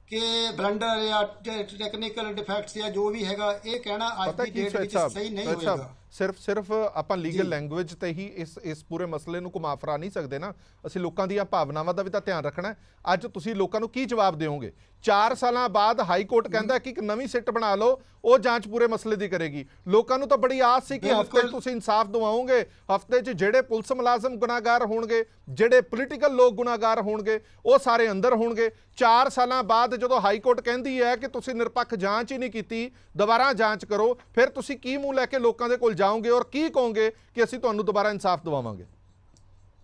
ਕਿ ਬਲੰਡਰ ਜਾਂ ਟੈਕਨੀਕਲ ਡਿਫੈਕਟਸ ਜਾਂ ਜੋ ਵੀ ਹੈਗਾ, ਇਹ ਕਹਿਣਾ ਅੱਜ ਦੀ ਡੇਟ ਵਿੱਚ ਸਹੀ ਨਹੀਂ ਹੋਏਗਾ। ਸਿਰਫ ਆਪਾਂ ਲੀਗਲ ਲੈਂਗੁਏਜ ਤੇ ਹੀ ਇਸ ਪੂਰੇ ਮਸਲੇ ਨੂੰ ਘੁਮਾ ਫਿਰਾ ਨਹੀਂ ਸਕਦੇ ਨਾ। ਅਸੀਂ ਲੋਕਾਂ ਦੀਆਂ ਭਾਵਨਾਵਾਂ ਦਾ ਵੀ ਤਾਂ ਧਿਆਨ ਰੱਖਣਾ ਹੈ। ਅੱਜ ਤੁਸੀਂ ਲੋਕਾਂ ਨੂੰ ਕੀ ਜਵਾਬ ਦਿਓਗੇ? 4 ਸਾਲਾਂ ਬਾਅਦ ਹਾਈ ਕੋਰਟ ਕਹਿੰਦਾ ਕਿ ਇੱਕ ਨਵੀਂ ਸਿੱਟ ਬਣਾ ਲਓ, ਉਹ ਜਾਂਚ ਪੂਰੇ ਮਸਲੇ ਦੀ ਕਰੇਗੀ। ਲੋਕਾਂ ਨੂੰ ਤਾਂ ਬੜੀ ਆਸ ਸੀ ਕਿ ਹਫ਼ਤੇ 'ਚ ਤੁਸੀਂ ਇਨਸਾਫ ਦਿਵਾਓਗੇ, ਹਫ਼ਤੇ 'ਚ ਜਿਹੜੇ ਪੁਲਿਸ ਮੁਲਾਜ਼ਮ ਗੁਨਾਹਗਾਰ ਹੋਣਗੇ, ਜਿਹੜੇ ਪੋਲੀਟੀਕਲ ਲੋਕ ਗੁਨਾਹਗਾਰ ਹੋਣਗੇ, ਉਹ ਸਾਰੇ ਅੰਦਰ ਹੋਣਗੇ। 4 ਸਾਲਾਂ ਬਾਅਦ ਜਦੋਂ ਹਾਈ ਕੋਰਟ ਕਹਿੰਦੀ ਹੈ ਕਿ ਤੁਸੀਂ ਨਿਰਪੱਖ ਜਾਂਚ ਹੀ ਨਹੀਂ ਕੀਤੀ, ਦੁਬਾਰਾ ਜਾਂਚ ਕਰੋ, ਫਿਰ ਤੁਸੀਂ ਕੀ ਮੂੰਹ ਲੈ ਕੇ ਲੋਕਾਂ ਦੇ ਕੋਲ ਜਾਓਗੇ ਔਰ ਕੀ ਕਹੋਗੇ ਕਿ ਅਸੀਂ ਤੁਹਾਨੂੰ ਦੁਬਾਰਾ ਇਨਸਾਫ ਦਿਵਾਵਾਂਗੇ?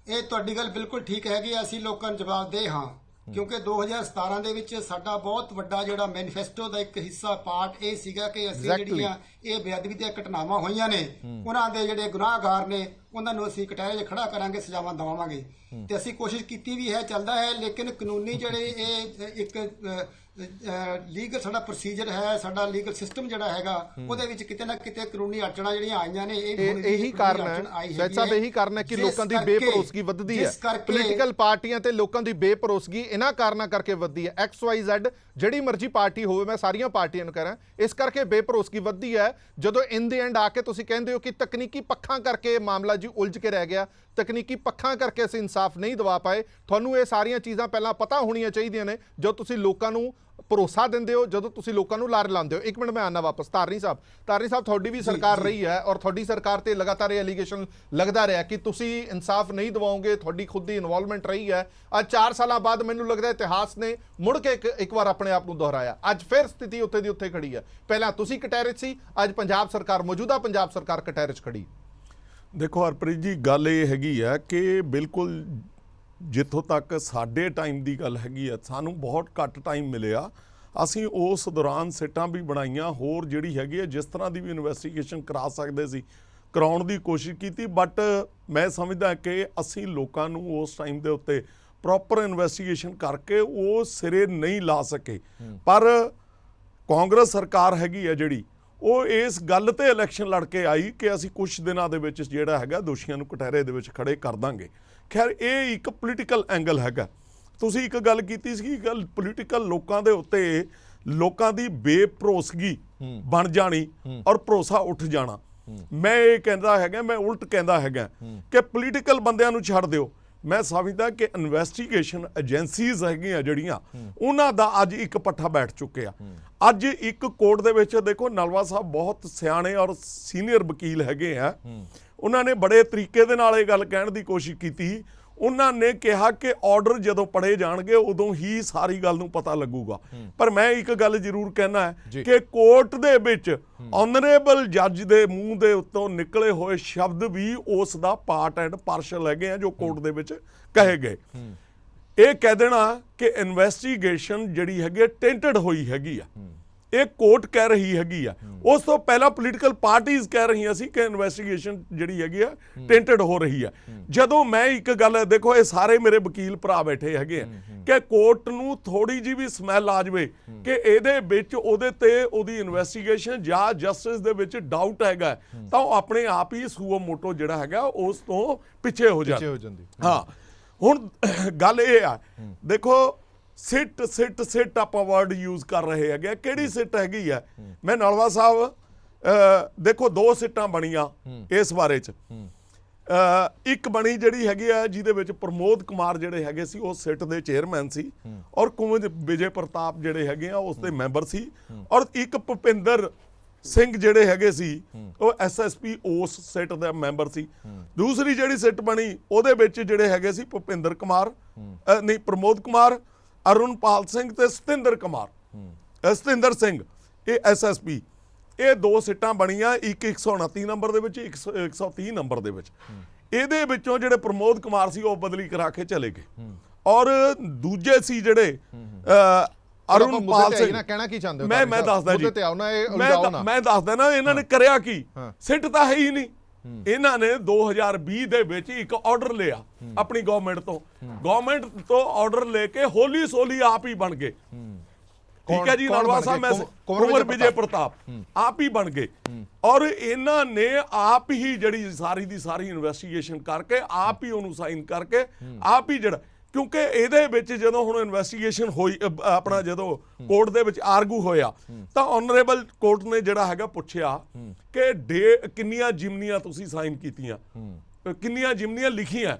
ਇਹ ਤੁਹਾਡੀ ਗੱਲ ਬਿਲਕੁਲ ਠੀਕ ਹੈਗੀ। ਅਸੀਂ ਲੋਕਾਂ ਨੂੰ ਜਵਾਬਦੇਹ ਹਾਂ, ਕਿਉਂਕਿ 2017 ਦੇ ਵਿੱਚ ਸਾਡਾ ਬਹੁਤ ਵੱਡਾ ਜਿਹੜਾ ਮੈਨੀਫੈਸਟੋ ਦਾ ਇੱਕ ਹਿੱਸਾ ਪਾਰਟ ਇਹ ਸੀਗਾ ਕਿ ਅਸੀਂ ਜਿਹੜੀਆਂ ਇਹ ਬੇਅਦਬੀ ਦੀਆਂ ਘਟਨਾਵਾਂ ਹੋਈਆਂ ਨੇ, ਉਹਨਾਂ ਦੇ ਜਿਹੜੇ ਗੁਨਾਹਗਾਰ ਨੇ ਉਹਨਾਂ ਨੂੰ ਅਸੀਂ ਕਟਹਿਰੇ 'ਚ ਖੜਾ ਕਰਾਂਗੇ, ਸਜ਼ਾਵਾਂ ਦਵਾਵਾਂਗੇ। ਤੇ ਅਸੀਂ ਕੋਸ਼ਿਸ਼ ਕੀਤੀ ਵੀ ਹੈ, ਚੱਲਦਾ ਹੈ, ਲੇਕਿਨ ਕਾਨੂੰਨੀ ਜਿਹੜੇ ਇਹ ਇੱਕ ਲੀਗਲ ਸਾਡਾ ਪ੍ਰੋਸੀਜਰ ਹੈ, ਸਾਡਾ ਲੀਗਲ ਸਿਸਟਮ ਜਿਹੜਾ ਹੈਗਾ, ਉਹਦੇ ਵਿੱਚ ਕਿਤੇ ਨਾ ਕਿਤੇ ਕਾਨੂੰਨੀ ਅੜਚਣਾਂ ਜਿਹੜੀਆਂ ਆਈਆਂ ਨੇ, ਇਹੀ ਕਾਰਨ ਹੈ ਸੈਦ ਸਾਹਿਬ, ਇਹੀ ਕਾਰਨ ਹੈ ਕਿ ਲੋਕਾਂ ਦੀ ਬੇਭਰੋਸਗੀ ਵੱਧਦੀ ਹੈ। ਪੋਲੀਟੀਕਲ ਪਾਰਟੀਆਂ ਤੇ ਲੋਕਾਂ ਦੀ ਬੇਭਰੋਸਗੀ ਇਹਨਾਂ ਕਾਰਨਾਂ ਕਰਕੇ ਵੱਧਦੀ ਹੈ। XYZ ਜਿਹੜੀ ਮਰਜ਼ੀ ਪਾਰਟੀ ਹੋਵੇ, ਮੈਂ ਸਾਰੀਆਂ ਪਾਰਟੀਆਂ ਨੂੰ ਕਹਿ ਰਿਹਾ, ਇਸ ਕਰਕੇ ਬੇਭਰੋਸਗੀ ਵੱਧਦੀ ਹੈ। ਜਦੋਂ ਇਨ ਦੀ ਐਂਡ ਆ ਕੇ ਤੁਸੀਂ ਕਹਿੰਦੇ ਹੋ ਕਿ ਤਕਨੀਕੀ ਪੱਖਾਂ ਕਰਕੇ ਮਾਮਲਾ ਜੀ ਉਲਝ ਕੇ ਰਹਿ ਗਿਆ, ਤਕਨੀਕੀ ਪੱਖਾਂ ਕਰਕੇ ਅਸੀਂ ਇਨਸਾਫ ਨਹੀਂ ਦਵਾ ਪਾਏ, ਤੁਹਾਨੂੰ ਇਹ ਸਾਰੀਆਂ ਚੀਜ਼ਾਂ ਪਹਿਲਾਂ ਪਤਾ ਹੋਣੀਆਂ ਚਾਹੀਦੀਆਂ ਨੇ ਜਦੋਂ ਤੁਸੀਂ ਲੋਕਾਂ ਨੂੰ ਭਰੋਸਾ ਦਿੰਦੇ ਹੋ, ਜਦੋਂ ਤੁਸੀਂ ਲੋਕਾਂ ਨੂੰ ਲਾਰੇ ਲਾਉਂਦੇ ਹੋ। ਇੱਕ ਮਿੰਟ ਮੈਂ ਆਨਾ ਵਾਪਸ। ਧਾਰਨੀ ਸਾਹਿਬ, ਤੁਹਾਡੀ ਵੀ ਸਰਕਾਰ ਰਹੀ ਹੈ ਔਰ ਤੁਹਾਡੀ ਸਰਕਾਰ ਤੇ ਲਗਾਤਾਰ ਇਹ ਐਲੀਗੇਸ਼ਨ ਲੱਗਦਾ ਰਿਹਾ ਕਿ ਤੁਸੀਂ ਇਨਸਾਫ ਨਹੀਂ ਦਿਵਾਓਗੇ, ਤੁਹਾਡੀ ਖੁਦ ਦੀ ਇਨਵੋਲਵਮੈਂਟ ਰਹੀ ਹੈ। ਅੱਜ 4 ਸਾਲਾਂ ਬਾਅਦ ਮੈਨੂੰ ਲੱਗਦਾ ਇਤਿਹਾਸ ਨੇ ਮੁੜ ਕੇ ਇੱਕ ਵਾਰ ਆਪਣੇ ਆਪ ਨੂੰ ਦੁਹਰਾਇਆ। ਅੱਜ ਫਿਰ ਸਥਿਤੀ ਉੱਥੇ ਦੀ ਉੱਥੇ ਖੜੀ ਹੈ। ਪਹਿਲਾਂ ਤੁਸੀਂ ਕਟਹਿਰੇ 'ਚ ਸੀ, ਅੱਜ ਪੰਜਾਬ ਸਰਕਾਰ, ਮੌਜੂਦਾ ਪੰਜਾਬ ਸਰਕਾਰ ਕਟਹਿਰੇ 'ਚ ਖੜੀ। ਦੇਖੋ ਹਰਪ੍ਰੀਤ ਜੀ, ਗੱਲ ਇਹ ਹੈਗੀ ਆ ਕਿ ਬਿਲਕੁਲ ਜਿੱਥੋਂ ਤੱਕ ਸਾਡੇ ਟਾਈਮ ਦੀ ਗੱਲ ਹੈਗੀ ਆ, ਸਾਨੂੰ ਬਹੁਤ ਘੱਟ ਟਾਈਮ ਮਿਲਿਆ। ਅਸੀਂ ਉਸ ਦੌਰਾਨ ਸਿੱਟਾਂ ਵੀ ਬਣਾਈਆਂ, ਹੋਰ ਜਿਹੜੀ ਹੈਗੀ ਆ ਜਿਸ ਤਰ੍ਹਾਂ ਦੀ ਵੀ ਇਨਵੈਸਟੀਗੇਸ਼ਨ ਕਰਾ ਸਕਦੇ ਸੀ ਕਰਾਉਣ ਦੀ ਕੋਸ਼ਿਸ਼ ਕੀਤੀ। ਬਟ ਮੈਂ ਸਮਝਦਾ ਕਿ ਅਸੀਂ ਲੋਕਾਂ ਨੂੰ ਉਸ ਟਾਈਮ ਦੇ ਉੱਤੇ ਪ੍ਰੋਪਰ ਇਨਵੈਸਟੀਗੇਸ਼ਨ ਕਰਕੇ ਉਹ ਸਿਰੇ ਨਹੀਂ ਲਾ ਸਕੇ। ਪਰ ਕਾਂਗਰਸ ਸਰਕਾਰ ਹੈਗੀ ਆ ਜਿਹੜੀ, ਉਹ ਇਸ ਗੱਲ ਤੇ ਇਲੈਕਸ਼ਨ ਲੜ ਕੇ ਆਈ ਕਿ ਅਸੀਂ ਕੁਝ ਦਿਨਾਂ ਦੇ ਵਿੱਚ ਜਿਹੜਾ ਹੈਗਾ ਦੋਸ਼ੀਆਂ ਨੂੰ ਕਟਹਿਰੇ ਦੇ ਵਿੱਚ ਖੜੇ ਕਰ ਦਾਂਗੇ। ਖੈਰ ਇਹ ਇੱਕ ਪੋਲੀਟੀਕਲ ਐਂਗਲ ਹੈਗਾ। ਤੁਸੀਂ ਇੱਕ ਗੱਲ ਕੀਤੀ ਸੀ, ਗੱਲ ਪੋਲੀਟੀਕਲ ਲੋਕਾਂ ਦੇ ਉੱਤੇ ਲੋਕਾਂ ਦੀ ਬੇਭਰੋਸਗੀ ਬਣ ਜਾਣੀ ਔਰ ਭਰੋਸਾ ਉੱਠ ਜਾਣਾ। ਮੈਂ ਇਹ ਕਹਿੰਦਾ ਹੈਗਾ, ਮੈਂ ਉਲਟ ਕਹਿੰਦਾ ਹੈਗਾ ਕਿ ਪੋਲੀਟੀਕਲ ਬੰਦਿਆਂ ਨੂੰ ਛੱਡ ਦਿਓ। ਮੈਂ ਸਮਝਦਾ ਕਿ ਇਨਵੈਸਟੀਗੇਸ਼ਨ ਏਜੰਸੀਜ਼ ਹੈਗੀਆਂ ਜਿਹੜੀਆਂ, ਉਹਨਾਂ ਦਾ ਅੱਜ ਇੱਕ ਪੱਠਾ ਬੈਠ ਚੁੱਕੇ ਆ। ਅੱਜ ਇੱਕ ਕੋਰਟ ਦੇ ਵਿੱਚ ਦੇਖੋ, ਨਲਵਾ ਸਾਹਿਬ ਬਹੁਤ ਸਿਆਣੇ ਔਰ ਸੀਨੀਅਰ ਵਕੀਲ ਹੈਗੇ ਆ, ਉਹਨਾਂ ਨੇ ਬੜੇ ਤਰੀਕੇ ਦੇ ਨਾਲ ਇਹ ਗੱਲ ਕਹਿਣ ਦੀ ਕੋਸ਼ਿਸ਼ ਕੀਤੀ। ਉਹਨਾਂ ਨੇ ਕਿਹਾ ਕਿ ਆਰਡਰ ਜਦੋਂ ਪੜ੍ਹੇ ਜਾਣਗੇ ਉਦੋਂ ਹੀ ਸਾਰੀ ਗੱਲ ਨੂੰ ਪਤਾ ਲੱਗੂਗਾ। ਪਰ ਮੈਂ ਇੱਕ ਗੱਲ ਜ਼ਰੂਰ ਕਹਿਣਾ ਹੈ ਕਿ ਕੋਰਟ ਦੇ ਵਿੱਚ ਆਨਰੇਬਲ ਜੱਜ ਦੇ ਮੂੰਹ ਦੇ ਉੱਤੋਂ ਨਿਕਲੇ ਹੋਏ ਸ਼ਬਦ ਵੀ ਉਸ ਦਾ ਪਾਰਟ ਐਂਡ ਪਾਰਸ਼ਲ ਹੈਗੇ ਆ ਜੋ ਕੋਰਟ ਦੇ ਵਿੱਚ ਕਹੇ ਗਏ। ਇਹ ਕਹਿ ਦੇਣਾ ਕਿ ਇਨਵੈਸਟੀਗੇਸ਼ਨ ਜਿਹੜੀ ਹੈਗੀ ਟੈਂਟਡ ਹੋਈ ਹੈਗੀ ਆ, ਇਹ ਕੋਰਟ ਕਹਿ ਰਹੀ ਹੈਗੀ ਆ। ਉਸ ਤੋਂ ਪਹਿਲਾਂ ਪੋਲੀਟੀਕਲ ਪਾਰਟੀਆਂ ਕਹਿ ਰਹੀਆਂ ਸੀ ਕਿ ਇਨਵੈਸਟੀਗੇਸ਼ਨ ਜਿਹੜੀ ਹੈਗੀ ਆ ਟੈਂਟਡ ਹੋ ਰਹੀ ਆ। ਜਦੋਂ ਮੈਂ ਇੱਕ ਗੱਲ ਦੇਖੋ, ਇਹ ਸਾਰੇ ਮੇਰੇ ਵਕੀਲ ਭਰਾ ਬੈਠੇ ਹੈਗੇ ਆ ਕਿ ਕੋਰਟ ਨੂੰ ਥੋੜੀ ਜਿਹੀ ਵੀ ਸਮੈਲ ਆ ਜਾਵੇ ਕਿ ਇਹਦੇ ਵਿੱਚ ਉਹਦੇ ਤੇ ਉਹਦੀ ਇਨਵੈਸਟੀਗੇਸ਼ਨ ਜਾਂ ਜਸਟਿਸ ਦੇ ਵਿੱਚ ਡਾਊਟ ਹੈਗਾ, ਤਾਂ ਉਹ ਆਪਣੇ ਆਪ ਹੀ ਸੂਓ ਮੋਟੋ ਜਿਹੜਾ ਹੈਗਾ ਉਸ ਤੋਂ ਪਿੱਛੇ ਹੋ ਜਾਂਦੀ। ਹਾਂ, ਹੁਣ ਗੱਲ ਇਹ ਆ, ਦੇਖੋ ਸਿੱਟ ਆਪਾਂ ਵਰਡ ਯੂਜ਼ ਕਰ ਰਹੇ ਹੈਗੇ। ਕਿਹੜੀ ਸਿੱਟ ਹੈਗੀ ਆ? ਮੈਂ ਨਲਵਾ ਸਾਹਿਬ ਦੇਖੋ, 2 ਸਿੱਟਾਂ ਬਣੀਆਂ ਇਸ ਬਾਰੇ 'ਚ। ਇੱਕ ਬਣੀ ਜਿਹੜੀ ਹੈਗੀ ਆ ਜਿਹਦੇ ਵਿੱਚ ਪ੍ਰਮੋਦ ਕੁਮਾਰ ਜਿਹੜੇ ਹੈਗੇ ਸੀ ਉਹ ਸਿੱਟ ਦੇ ਚੇਅਰਮੈਨ ਸੀ ਔਰ ਕੁੰਵਰ ਵਿਜੇ ਪ੍ਰਤਾਪ ਜਿਹੜੇ ਹੈਗੇ ਆ ਉਸ ਦੇ ਮੈਂਬਰ ਸੀ, ਔਰ ਇੱਕ ਭੁਪਿੰਦਰ ਸਿੰਘ ਜਿਹੜੇ ਹੈਗੇ ਸੀ ਉਹ SSP ਉਸ ਸਿੱਟ ਦਾ ਮੈਂਬਰ ਸੀ। ਦੂਸਰੀ ਜਿਹੜੀ ਸਿੱਟ ਬਣੀ ਉਹਦੇ ਵਿੱਚ ਜਿਹੜੇ ਹੈਗੇ ਸੀ ਪ੍ਰਮੋਦ ਕੁਮਾਰ, ਅਰੁਣਪਾਲ ਸਿੰਘ ਤੇ ਸਤਿੰਦਰ ਸਿੰਘ, ਇਹ SSP। ਇਹ 2 ਸਿੱਟਾਂ ਬਣੀਆਂ, ਇੱਕ 129 ਨੰਬਰ ਦੇ ਵਿੱਚ, 130 ਨੰਬਰ ਦੇ ਵਿੱਚ। ਇਹਦੇ ਵਿੱਚੋਂ ਜਿਹੜੇ ਪ੍ਰਮੋਦ ਕੁਮਾਰ ਸੀ ਉਹ ਬਦਲੀ ਕਰਾ ਕੇ ਚਲੇ ਗਏ, ਔਰ ਦੂਜੇ ਸੀ ਜਿਹੜੇ ਅਰੁਣਪਾਲ ਸਿੰਘ। ਕਹਿਣਾ ਕੀ ਚਾਹੁੰਦੇ ਹੋ? ਮੈਂ ਦੱਸਦਾ ਜੀ, ਮੈਂ ਦੱਸਦਾ ਨਾ ਇਹਨਾਂ ਨੇ ਕਰਿਆ ਕੀ। ਸਿੱਟ ਤਾਂ ਹੈ ਹੀ ਨਹੀਂ। ਇਹਨਾਂ ਨੇ 2020 ਦੇ ਵਿੱਚ ਇੱਕ ਆਰਡਰ ਲਿਆ ਆਪਣੀ ਗਵਰਨਮੈਂਟ ਤੋਂ ਆਰਡਰ ਲੈ ਕੇ ਹੋਲੀ ਸੋਲੀ ਆਪ ਹੀ ਬਣ ਗਏ। ਠੀਕ ਹੈ ਜੀ, ਨਲਵਾ ਸਾਹਿਬ, ਮੈਂ ਕੁੰਵਰ ਵਿਜੇ ਪ੍ਰਤਾਪ ਆਪ ਹੀ ਬਣ ਗਏ, ਔਰ ਇਹਨਾਂ ਨੇ ਆਪ ਹੀ ਜਿਹੜੀ ਸਾਰੀ ਦੀ ਸਾਰੀ ਇਨਵੈਸਟੀਗੇਸ਼ਨ ਕਰਕੇ ਆਪ ਹੀ ਉਹਨੂੰ ਸਾਈਨ ਕਰਕੇ ਆਪ ਹੀ ਜਿਹੜਾ ਕਿਉਂਕਿ ਇਹਦੇ ਵਿੱਚ ਜਦੋਂ ਹੁਣ ਇਨਵੈਸਟੀਗੇਸ਼ਨ ਹੋਈ ਆਪਣਾ ਜਦੋਂ ਕੋਰਟ ਦੇ ਵਿੱਚ ਆਰਗੂ ਹੋਇਆ ਤਾਂ ਆਨਰੇਬਲ ਕੋਰਟ ਨੇ ਜਿਹੜਾ ਹੈਗਾ ਪੁੱਛਿਆ ਕਿ ਕਿੰਨੀਆਂ ਜਿਮਨੀਆਂ ਤੁਸੀਂ ਸਾਈਨ ਕੀਤੀਆਂ, ਕਿੰਨੀਆਂ ਜਿਮਨੀਆਂ ਲਿਖੀਆਂ।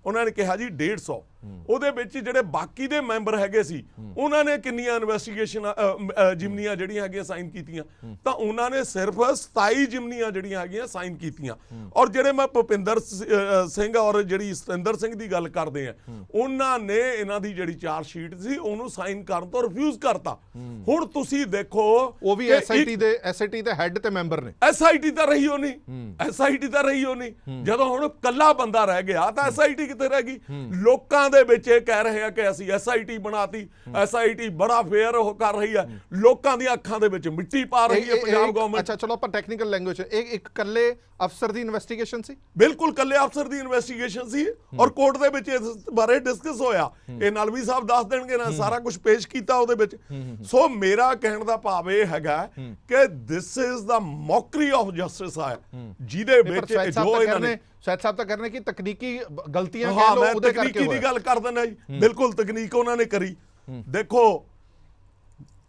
ਉਹਨਾਂ ਨੇ ਕਿਹਾ ਜੀ 150। ਉਹਦੇ ਵਿੱਚ ਜਿਹੜੇ ਬਾਕੀ ਦੇ ਮੈਂਬਰ ਹੈਗੇ ਸੀ ਉਹਨਾਂ ਨੇ ਕਿੰਨੀਆਂ ਇਨਵੈਸਟੀਗੇਸ਼ਨ ਜਿਮਨੀਆਂ ਜਿਹੜੀਆਂ ਹੈਗੀਆਂ ਸਾਈਨ ਕੀਤੀਆਂ, ਤਾਂ ਉਹਨਾਂ ਨੇ ਸਿਰਫ 27 ਜਿਮਨੀਆਂ ਜਿਹੜੀਆਂ ਹੈਗੀਆਂ ਸਾਈਨ ਕੀਤੀਆਂ। ਔਰ ਜਿਹੜੇ ਮੈਂ ਭੁਪਿੰਦਰ ਸਿੰਘ ਔਰ ਜਿਹੜੀ ਸਤਿੰਦਰ ਸਿੰਘ ਦੀ ਗੱਲ ਕਰਦੇ ਆ, ਉਹਨਾਂ ਨੇ ਇਹਨਾਂ ਦੀ ਜਿਹੜੀ ਚਾਰਜ ਸ਼ੀਟ ਸੀ ਉਹਨੂੰ ਸਾਈਨ ਕਰਨ ਤੋਂ ਰਿਫਿਊਜ਼ ਕਰਤਾ। ਹੁਣ ਤੁਸੀਂ ਦੇਖੋ ਉਹ ਵੀ ਐਸਆਈਟੀ ਦੇ ਹੈੱਡ ਤੇ ਮੈਂਬਰ ਨੇ। ਐਸਆਈਟੀ ਤਾਂ ਰਹੀ ਹੋ ਨਹੀਂ, ਐਸਆਈਟੀ ਤਾਂ ਰਹੀ ਹੋ ਨਹੀਂ। ਜਦੋਂ ਹੁਣ ਕੱਲਾ ਬੰਦਾ ਰਹਿ ਗਿਆ ਤਾਂ ਐਸਆਈਟੀ ਕਿੱਥੇ ਰਹਿ ਗਈ? ਲੋਕਾਂ ਦੇ ਵਿੱਚ ਇਹ ਕਹਿ ਰਹੇ ਆ ਕਿ ਅਸੀਂ ਐਸਆਈਟੀ ਬਣਾਤੀ, ਐਸਆਈਟੀ ਬੜਾ ਫੇਅਰ ਉਹ ਕਰ ਰਹੀ ਹੈ, ਲੋਕਾਂ ਦੀਆਂ ਅੱਖਾਂ ਦੇ ਵਿੱਚ ਮਿੱਟੀ ਪਾ ਰਹੀ ਹੈ ਪੰਜਾਬ ਗਵਰਨਮੈਂਟ। ਅੱਛਾ ਚਲੋ ਆਪਾਂ ਟੈਕਨੀਕਲ ਲੈਂਗੁਏਜ, ਇੱਕ ਕੱਲੇ ਅਫਸਰ ਦੀ ਇਨਵੈਸਟੀਗੇਸ਼ਨ ਸੀ? ਬਿਲਕੁਲ ਕੱਲੇ ਅਫਸਰ ਦੀ ਇਨਵੈਸਟੀਗੇਸ਼ਨ ਸੀ ਔਰ ਕੋਰਟ ਦੇ ਵਿੱਚ ਇਸ ਬਾਰੇ ਡਿਸਕਸ ਹੋਇਆ। ਇਹ ਨਲਵੀ ਸਾਹਿਬ ਦੱਸ ਦੇਣਗੇ ਨਾ, ਸਾਰਾ ਕੁਝ ਪੇਸ਼ ਕੀਤਾ ਉਹਦੇ ਵਿੱਚ। ਸੋ ਮੇਰਾ ਕਹਿਣ ਦਾ ਭਾਵ ਇਹ ਹੈਗਾ ਕਿ this is the mockery of justice ਆ, ਜਿਹਦੇ ਵਿੱਚ ਜੋ ਇਹਨਾਂ ਨੇ ਸ਼ਾਇਦ ਸਾਹਿਬ ਤਾਂ ਕਰਨੇ ਕਿ ਤਕਨੀਕੀ ਗਲਤੀਆਂ ਹਾਂ, ਮੈਂ ਤਕਨੀਕੀ ਦੀ ਗੱਲ ਕਰ ਦਿੰਦਾ ਜੀ। ਬਿਲਕੁਲ ਤਕਨੀਕ ਉਹਨਾਂ ਨੇ ਕਰੀ। ਦੇਖੋ